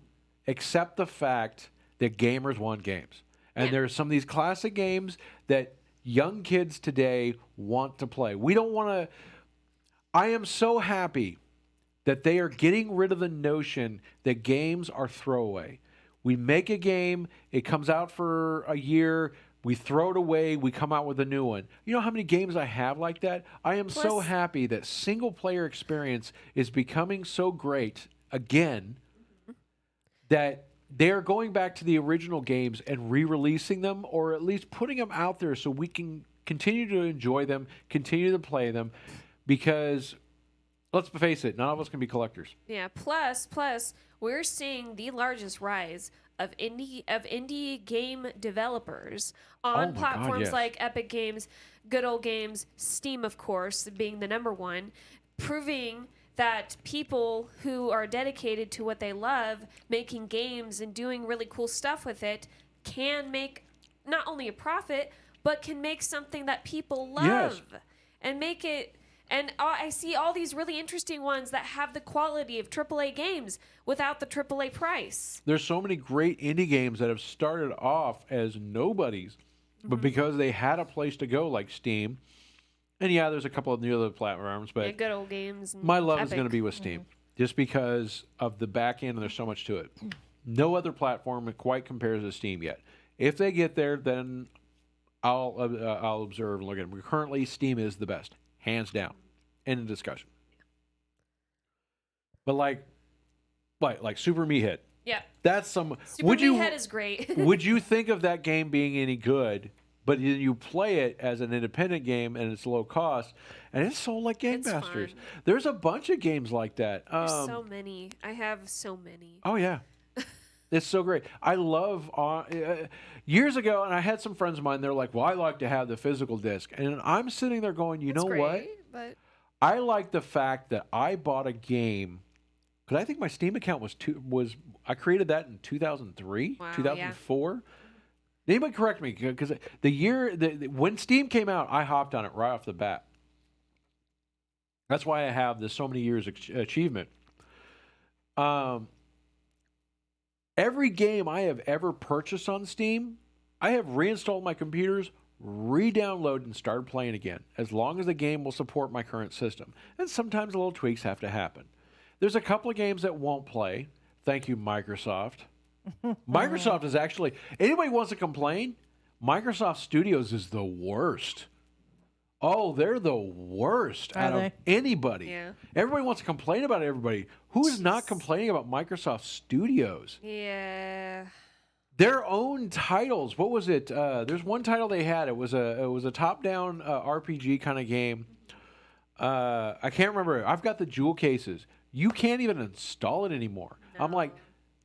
accept the fact that gamers want games. And there are some of these classic games that young kids today want to play. We don't want to. I am so happy that they are getting rid of the notion that games are throwaway. We make a game, it comes out for a year, we throw it away, we come out with a new one. You know how many games I have like that? I am so Plus- happy that single player experience is becoming so great again that they're going back to the original games and re-releasing them, or at least putting them out there so we can continue to enjoy them, continue to play them, because let's face it, none of us can be collectors. Yeah. Plus, we're seeing the largest rise of indie game developers on Oh my God, platforms yes. like Epic Games, Good Old Games, Steam, of course, being the number one, proving that people who are dedicated to what they love, making games and doing really cool stuff with it, can make not only a profit, but can make something that people love Yes. and make it. And I see all these really interesting ones that have the quality of AAA games without the AAA price. There's so many great indie games that have started off as nobodies, but because they had a place to go like Steam, and yeah, there's a couple of the other platforms, but Yeah, Good Old Games. And my love is Epic. going to be with Steam, just because of the back end and there's so much to it. No other platform quite compares to Steam yet. If they get there, then I'll observe and look at them. Currently, Steam is the best, hands down. End of discussion. But like Super Meathead, Yeah. that's some. Super would you Meathead is great. would you think of that game being any good? But you play it as an independent game and it's low cost, and it's sold like It's gangbusters. fun. There's a bunch of games like that. There's so many. I have so many. Oh yeah, it's so great. I love years ago, and I had some friends of mine. They're like, "Well, I like to have the physical disc," and I'm sitting there going, "You It's know great, what? But I like the fact that I bought a game because I think my Steam account was I created that in 2003, Wow, yeah. 2004." Anybody correct me? Because the year when Steam came out, I hopped on it right off the bat. That's why I have this so many years achievement. Every game I have ever purchased on Steam, I have reinstalled my computers, re-downloaded, and started playing again, as long as the game will support my current system. And sometimes little tweaks have to happen. There's a couple of games that won't play. Thank you, Microsoft. Microsoft is actually, anybody wants to complain, Microsoft Studios is the worst. Oh, they're the worst Are out of they? anybody. Yeah. Everybody wants to complain about everybody. Who is not complaining about Microsoft Studios? yeah. their own titles. What was it? There's one title they had. It was a top-down RPG kind of game. I can't remember. I've got the jewel cases. You can't even install it anymore. No. I'm like,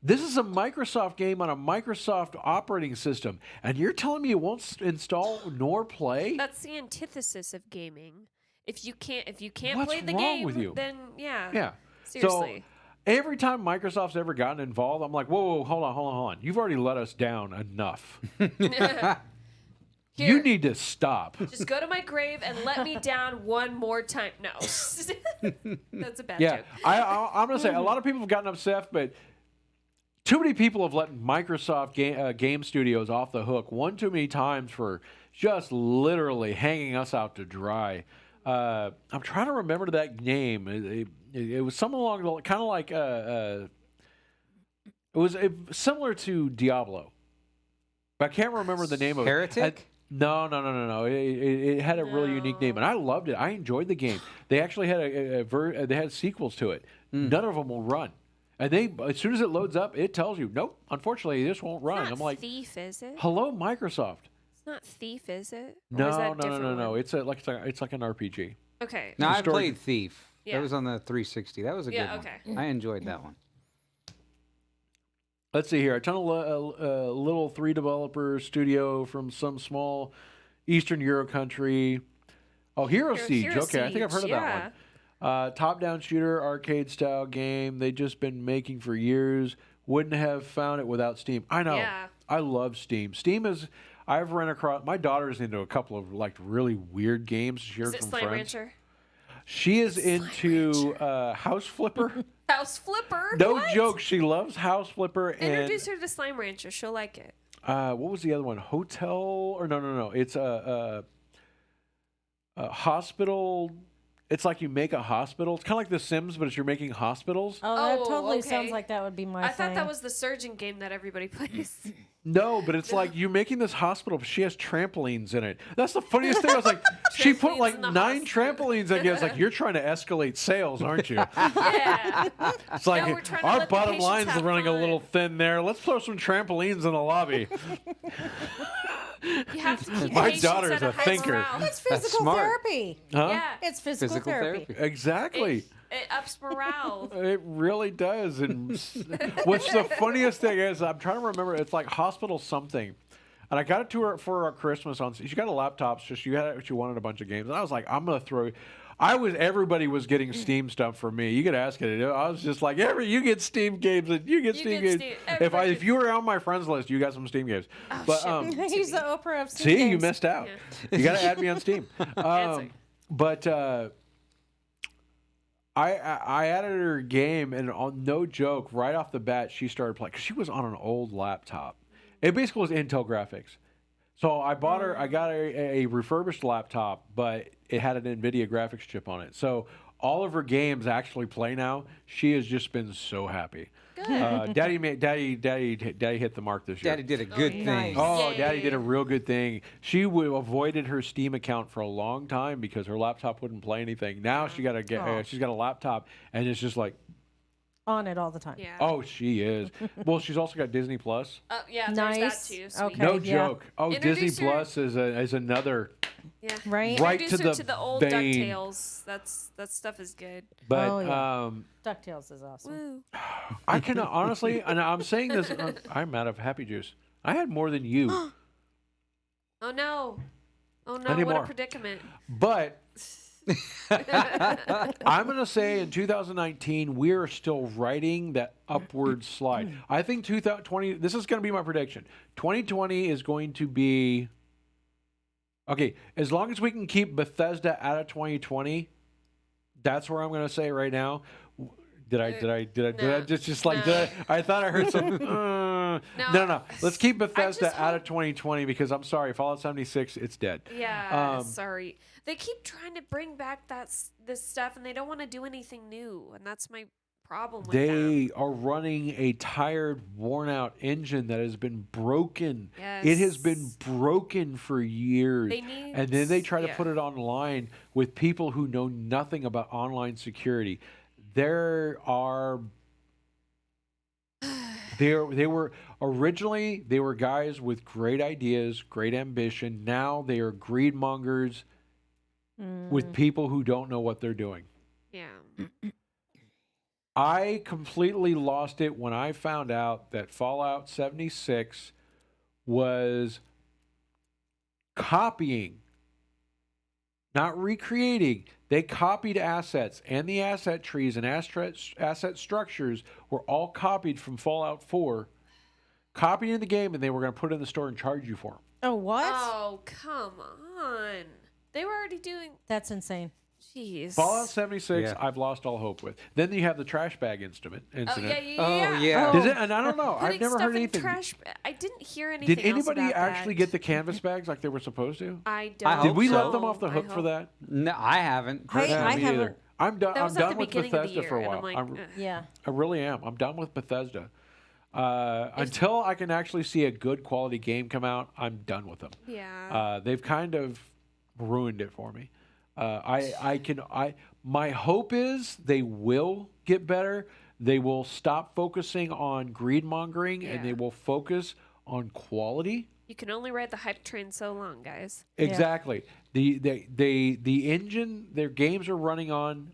this is a Microsoft game on a Microsoft operating system, and you're telling me it won't install nor play? That's the antithesis of gaming. If you can't What's play the wrong game, with you? then yeah. Yeah. Seriously. So every time Microsoft's ever gotten involved, I'm like, whoa, hold on. You've already let us down enough. Here, You need to stop. just go to my grave and let me down one more time. No. That's a bad Yeah, joke. I'm going to say a lot of people have gotten upset, but too many people have let Microsoft game studios off the hook one too many times for just literally hanging us out to dry. I'm trying to remember that name. It was something along the kind of like it was similar to Diablo, but I can't remember the name of it. Heretic? No. It had a really unique name, and I loved it. I enjoyed the game. They actually had they had sequels to it. None of them will run, and as soon as it loads up, it tells you, nope, unfortunately, this won't run. It's not I'm like, Thief, is it? hello, Microsoft. It's not Thief, is it? Or is that a different No. one? It's like an RPG. Okay. No, I story- played Thief. Yeah. That was on the 360. That was a good Yeah, one. okay. I enjoyed that one. Let's see here. A ton of little 3 developer studio from some small Eastern Euro country. Oh, Hero Siege. Hero Okay, I think I've heard of Siege, that one. Top-down shooter, arcade-style game. They've just been making for years. Wouldn't have found it without Steam. I know. Yeah. I love Steam. Steam is. I've run across. My daughter's into a couple of like really weird games she Is heard it from Slime friends. Rancher? She is into House Flipper. House Flipper? No What? joke. She loves House Flipper and. Introduce her to Slime Rancher. She'll like it. What was the other one? Hotel or no. It's a hospital. It's like you make a hospital. It's kind of like The Sims, but you're making hospitals. Oh, that Oh, totally okay. sounds like that would be my I thing. thought that was the surgeon game that everybody plays. No, but it's like you're making this hospital, but she has trampolines in it. That's the funniest thing. I was like, she put Trampolines like in the 9 hospital. trampolines. I guess like you're trying to escalate sales, aren't you? Yeah. It's like we're trying to our let the bottom patients line's have running a fun. little thin there. Let's throw some trampolines in the lobby. You have to keep My patients daughter's at a high thinker. morale. It's That's physical smart. therapy. Huh? Yeah. It's physical, therapy. Exactly. It ups morale. It really does. And what's the funniest thing is, I'm trying to remember, it's like hospital something. And I got it to her for our Christmas she got a laptop, so she wanted a bunch of games. And I was like, I'm going to throw, everybody was getting Steam stuff for me. You could ask it. I was just like, you get Steam games and you get Steam games. If you were on my friends list, you got some Steam games. Oh, But shit. He's the Oprah of Steam see, games. you missed out. You got to add me on Steam. Answer. But I added her game, and no joke, right off the bat, she started playing. 'Cause she was on an old laptop. It basically was Intel graphics. So I got her a refurbished laptop, but it had an NVIDIA graphics chip on it. So all of her games actually play now. She has just been so happy. Good. Daddy hit the mark this year. Daddy did a good yeah. thing. Nice. Oh, Yay. Daddy did a real good thing. She avoided her Steam account for a long time because her laptop wouldn't play anything. Now she got she's got a laptop, and it's just like, On it all the time. Yeah. oh, she is. Well, she's also got Disney Plus. Yeah, Nice. there's that too. Sweet. Okay. No yeah. joke. Oh, Introduce Disney her- Plus is another. Yeah. Right? Right Introduce to her the to the old vein. DuckTales. That stuff is good. But Oh, yeah. DuckTales is awesome. Woo. I can honestly, and I'm saying this, I'm out of Happy Juice. I had more than you, Oh no. Oh no, I need what more. a predicament. but I'm going to say in 2019, we are still riding that upward slide. I think 2020, this is going to be my prediction. 2020 is going to be, okay, as long as we can keep Bethesda out of 2020, that's where I'm going to say right now. Did I just like, No. I thought I heard some, no. Let's keep Bethesda just out hope- of 2020 because I'm sorry, Fallout 76, it's dead. Yeah, sorry. They keep trying to bring back this stuff, and they don't want to do anything new, and that's my problem with them. They are running a tired, worn-out engine that has been broken. It has been Yes. broken for years. They need- and then they try to yeah. put it online with people who know nothing about online security. There are They were originally they were guys with great ideas, great ambition. Now they are greed mongers with people who don't know what they're doing. Yeah. I completely lost it when I found out that Fallout 76 was copying, not recreating. They copied assets, and the asset trees and asset structures were all copied from Fallout 4, copied in the game, and they were going to put it in the store and charge you for them. Oh, what? Oh, come on. They were already doing. That's insane. Jeez. Fallout 76, Yeah. I've lost all hope with. Then you have the trash bag incident. Oh, yeah. Oh, yeah. Does it? And I don't know. I've Putting never stuff heard in anything. I didn't hear anything. Did anybody else about actually that. get the canvas bags like they were supposed to? I don't. I Did hope we so. let them off the I hook for hope- that? No, I haven't. I Me haven't. either. I'm done. That I'm was at done the with beginning of the Bethesda year, for a and while. I'm like, I'm- ugh. Yeah. I really am. I'm done with Bethesda. Until I can actually see a good quality game come out, I'm done with them. Yeah. They've kind of ruined it for me. My hope is they will get better. They will stop focusing on greed mongering and Yeah. they will focus on quality. You can only ride the hype train so long, guys. Exactly. The engine their games are running on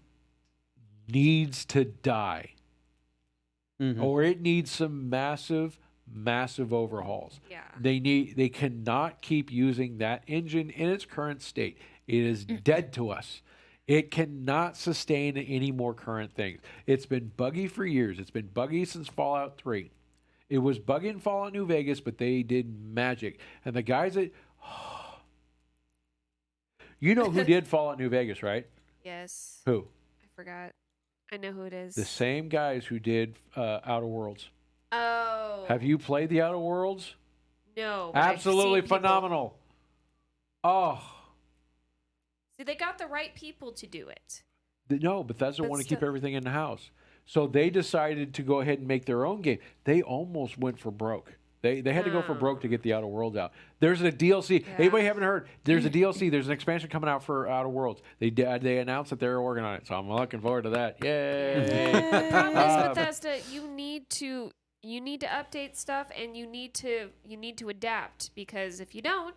needs to die. Mhm. Or it needs some massive overhauls. Yeah. They cannot keep using that engine in its current state. It is dead to us. It cannot sustain any more current things. It's been buggy for years. It's been buggy since Fallout 3. It was buggy in Fallout New Vegas, but they did magic. And the guys that you know who did Fallout New Vegas, right? Yes. Who? I forgot. I know who it is. The same guys who did Outer Worlds. Oh. Have you played the Outer Worlds? No. but I've Absolutely seen people- phenomenal. Oh. See, they got the right people to do it. No, Bethesda But want to keep still- everything in the house. So they decided to go ahead and make their own game. They almost went for broke. They had to go for broke to get the Outer Worlds out. There's a DLC. Yeah. Anybody haven't heard? There's a DLC. There's an expansion coming out for Outer Worlds. They announced that they're working on it. So I'm looking forward to that. Yay! The problem is, Bethesda, you need to update stuff and you need to adapt, because if you don't,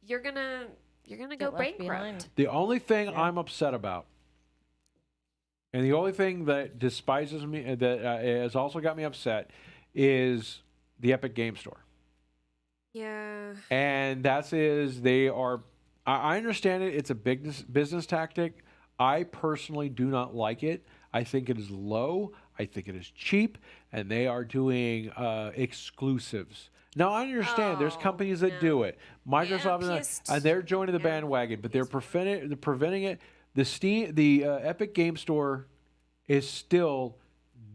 you're gonna go Get left bankrupt. behind. The only thing I'm upset about, and the only thing that despises me, that has also got me upset, is the Epic Game Store. Yeah. And they are. I understand it. It's a business tactic. I personally do not like it. I think it is low. I think it is cheap, and they are doing exclusives. Now I understand there's Oh, companies that no. do it. Microsoft and they're joining the yeah. bandwagon, but they're preventing it. The Epic Game Store is still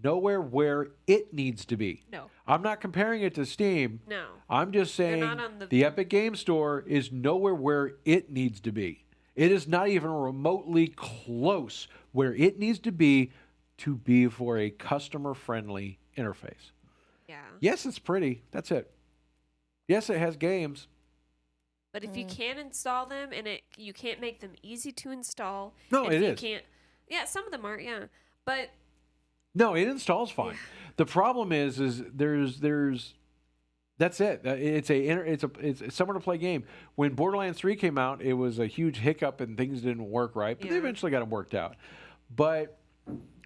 nowhere where it needs to be. No. I'm not comparing it to Steam. No. I'm just saying not on the- the Epic Game Store is nowhere where it needs to be. It is not even remotely close where it needs to be for a customer-friendly interface. Yeah. Yes, it's pretty. That's it. Yes, it has games. But if you can't install them and you can't make them easy to install. No, and it if is. you can't. Yeah, some of them are. Yeah, but No, it installs fine. The problem is there's that's it. It's somewhere to play game. When Borderlands 3 came out, it was a huge hiccup and things didn't work right, but they Yeah. eventually got them worked out. But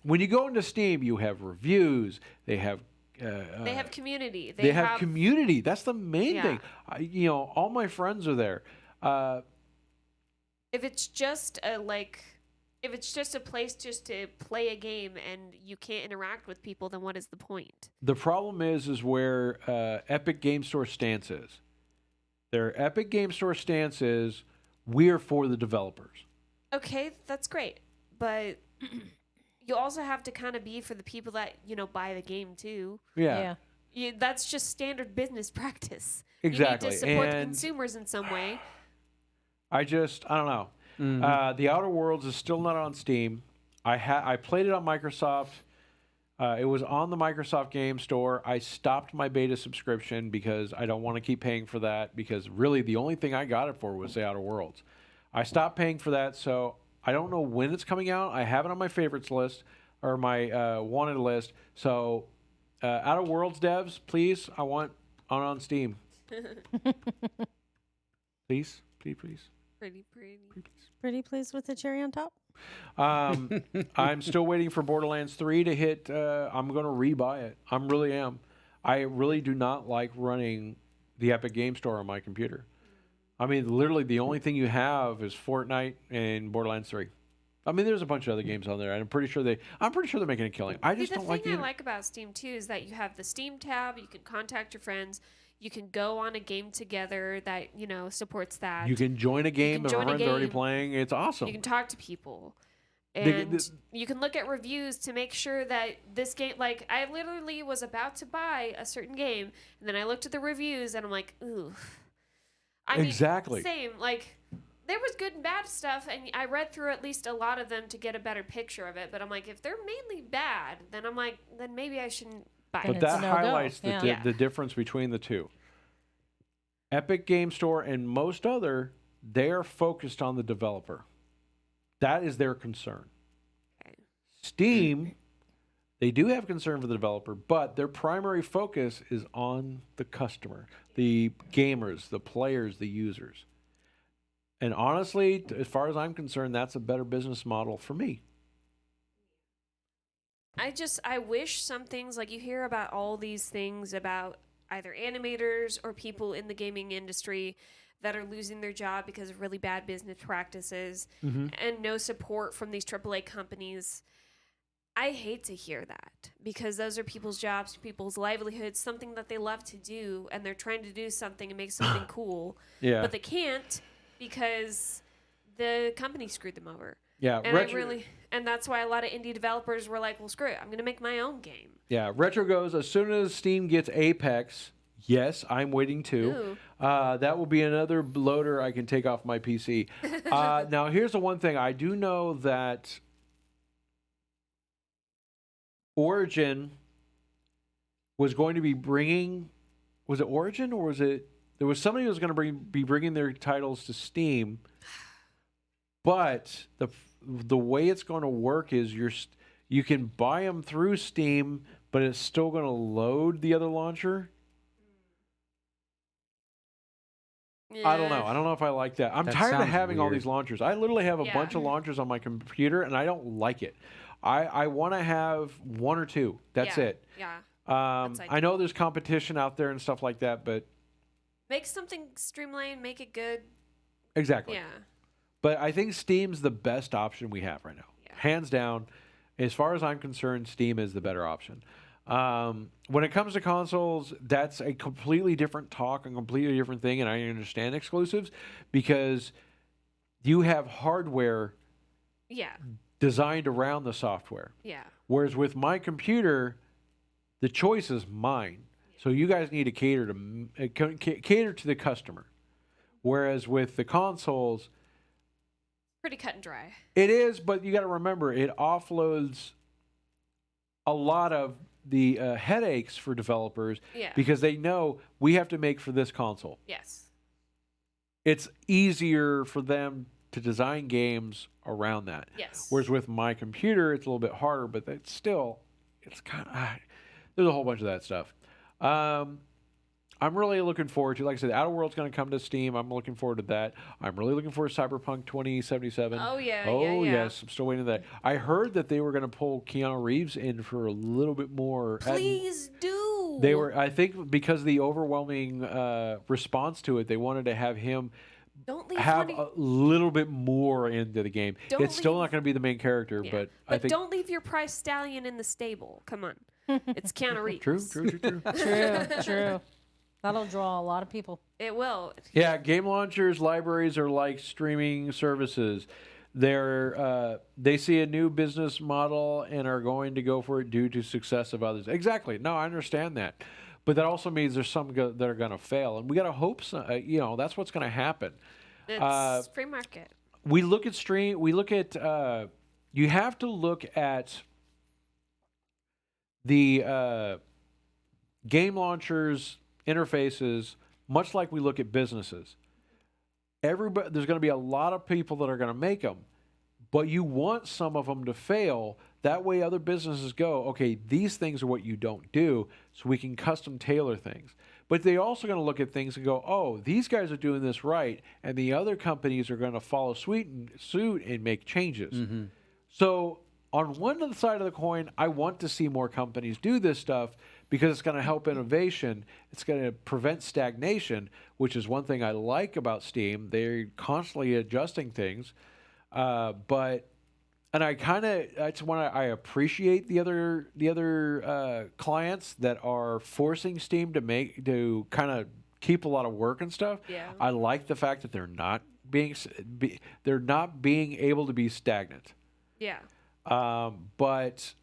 when you go into Steam, you have reviews. They have they have community. they have community. That's the main Yeah. thing. All my friends are there. If it's just a place just to play a game and you can't interact with people, then what is the point? The problem is where Epic Game Store stance is. Their Epic Game Store stance is we're for the developers. Okay, that's great, but you also have to kind of be for the people that buy the game too. Yeah. That's just standard business practice. Exactly. You need to support the And consumers in some way. I don't know. The Outer Worlds is still not on Steam. I played it on Microsoft. It was on the Microsoft Game Store. I stopped my beta subscription because I don't want to keep paying for that, because really the only thing I got it for was the Outer Worlds. I stopped paying for that, so I don't know when it's coming out. I have it on my favorites list or my wanted list. So Outer Worlds devs, please. I want on Steam. Please. Pretty. Pretty pleased with the cherry on top. I'm still waiting for Borderlands 3 to hit. I'm going to rebuy it. I really am. I really do not like running the Epic Game Store on my computer. I mean, literally the only thing you have is Fortnite and Borderlands 3. I mean, there's a bunch of other games on there. And I'm pretty sure they're making a killing. I just don't like the thing I like about Steam too is that you have the Steam tab. You can contact your friends. You can go on a game together that supports that. You can join a game and a friend's already playing. It's awesome. You can talk to people. And you can look at reviews to make sure that this game, like, I literally was about to buy a certain game, and then I looked at the reviews, and I'm like, ooh. Exactly. Same. Like, there was good and bad stuff, and I read through at least a lot of them to get a better picture of it. But I'm like, if they're mainly bad, then I'm like, then maybe I shouldn't buy it. But that highlights the difference between the two. Epic Game Store and most other, they're focused on the developer. That is their concern. Okay. Steam, they do have concern for the developer, but their primary focus is on the customer, the gamers, the players, the users. And honestly, as far as I'm concerned, that's a better business model for me. I wish some things, like you hear about all these things about either animators or people in the gaming industry that are losing their job because of really bad business practices and no support from these AAA companies. I hate to hear that because those are people's jobs, people's livelihoods, something that they love to do, and they're trying to do something and make something cool. Yeah. But they can't because the company screwed them over. Yeah. And and that's why a lot of indie developers were like, well, screw it. I'm going to make my own game. Yeah. Retro goes, as soon as Steam gets Apex, yes, I'm waiting too. That will be another loader I can take off my PC. Now, here's the one thing. I do know that Origin was going to be bringing... Was it Origin or was it... There was somebody who was going to be bringing their titles to Steam, but the way it's going to work is you can buy them through Steam, but it's still going to load the other launcher. Yeah. I don't know. I don't know if I like that. I'm tired of having all these launchers. I literally have a bunch of launchers on my computer, and I don't like it. I want to have one or two. That's it. Yeah. I know there's competition out there and stuff like that, but... Make something streamlined, make it good. Exactly. Yeah. But I think Steam's the best option we have right now. Yeah. Hands down. As far as I'm concerned, Steam is the better option. When it comes to consoles, that's a completely different talk, a completely different thing, and I understand exclusives because you have hardware designed around the software. Yeah. Whereas with my computer, the choice is mine. So you guys need to cater to the customer. Whereas with the consoles, pretty cut and dry. it is, but you got to remember it offloads a lot of the headaches for developers because they know we have to make for this console. Yes. It's easier for them to design games around that. Yes. Whereas with my computer, it's a little bit harder, but it's kind of there's a whole bunch of that stuff. I'm really looking forward to, like I said, Outer World's going to come to Steam. I'm looking forward to that. I'm really looking forward to Cyberpunk 2077. Oh, yeah. Oh, yeah. yes. I'm still waiting for that. I heard that they were going to pull Keanu Reeves in for a little bit more. Please do. They were, I think, because of the overwhelming response to it, they wanted to have him have a little bit more into the game. It's still not going to be the main character, but I think... don't leave your prize stallion in the stable. Come on. It's Keanu Reeves. True. That'll draw a lot of people. It will. Yeah, game launchers, libraries are like streaming services. They see a new business model and are going to go for it due to success of others. Exactly. No, I understand that. But that also means there's some that are going to fail. And we got to hope, that's what's going to happen. It's free market. We look at you have to look at the game launchers, interfaces, much like we look at businesses. There's going to be a lot of people that are going to make them, but you want some of them to fail That way other businesses go, okay, these things are what you don't do, so we can custom tailor things. But they're also going to look at things and go, oh, these guys are doing this right, and the other companies are going to follow suit and make changes. So on one side of the coin, I want to see more companies do this stuff because it's going to help innovation. It's going to prevent stagnation, which is one thing I like about Steam. They're constantly adjusting things. And I kind of, that's when I appreciate the other clients that are forcing Steam to kind of keep a lot of work and stuff. Yeah. I like the fact that they're not being able to be stagnant. Yeah. But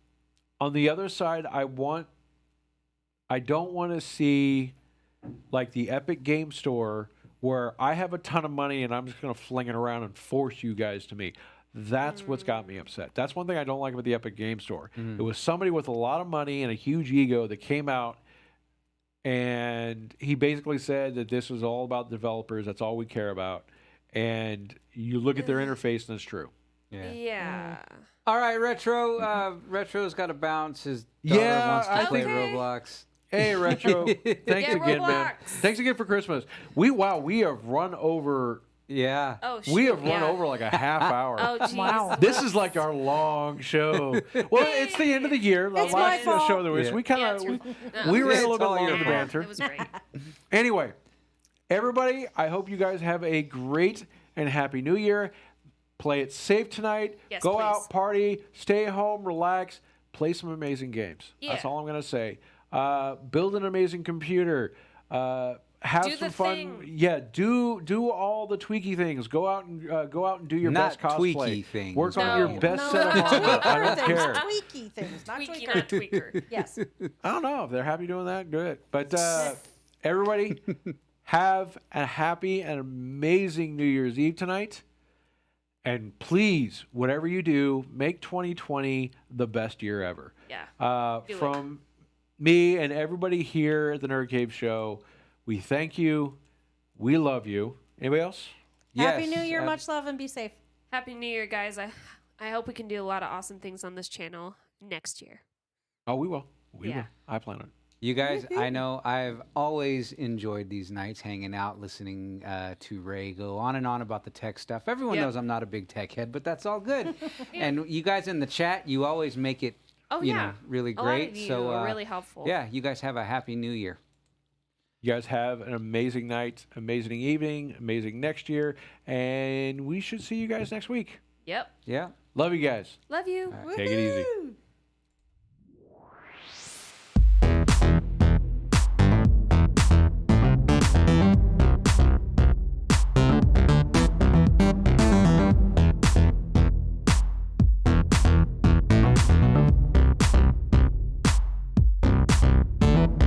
on the other side, I don't want to see like the Epic Game Store where I have a ton of money and I'm just going to fling it around and force you guys to me. That's what's got me upset. That's one thing I don't like about the Epic Game Store. It was somebody with a lot of money and a huge ego that came out and he basically said that this was all about developers. That's all we care about. And you look at their interface and it's true. Yeah. All right, Retro. Retro's got to bounce. His daughter wants to play Roblox. Hey, Retro. Thanks Yeah, again, man. Roblox. Thanks again for Christmas. We have run over. Yeah. Oh, shoot. We have run over like a half hour. Oh, jeez. Wow. This is like our long show. Well, it's the end of the year. The It's my last fault. show there was. Yeah. We kind Yeah, of it's- we ran a It's little bit all your longer to fault. banter. It was great. Anyway, everybody, I hope you guys have a great and happy New Year. Play it safe tonight. Yes, Go please. out, party, stay home, relax, play some amazing games. That's Yeah. all I'm going to say. Build an amazing computer. Have Do some the fun. thing. Yeah, do all the tweaky things. Go out and do your Not best cosplay. tweaky things. Work on No. your best set of armor. I don't Things, care. tweaky things, not Tweaky, tweaker. not tweaker. Yes. I don't know if they're happy doing that. Do it. But everybody, have a happy and amazing New Year's Eve tonight. And please, whatever you do, make 2020 the best year ever. Yeah. Do it. From me and everybody here at the Nerd Cave Show, we thank you. We love you. Anybody else? Happy Yes, New Year, much love, and be safe. Happy New Year, guys. I hope we can do a lot of awesome things on this channel next year. Oh, we will. We Yeah. will. I plan on it. You guys, I know I've always enjoyed these nights hanging out, listening to Ray go on and on about the tech stuff. Everyone Yep. knows I'm not a big tech head, but that's all good. And you guys in the chat, you always make it, Oh, you yeah. know, really A lot great. of you So are really helpful. yeah, you guys have a happy New Year. You guys have an amazing night, amazing evening, amazing next year, and we should see you guys next week. Yep. Yeah. Love you guys. Love you. Take it easy. Woo!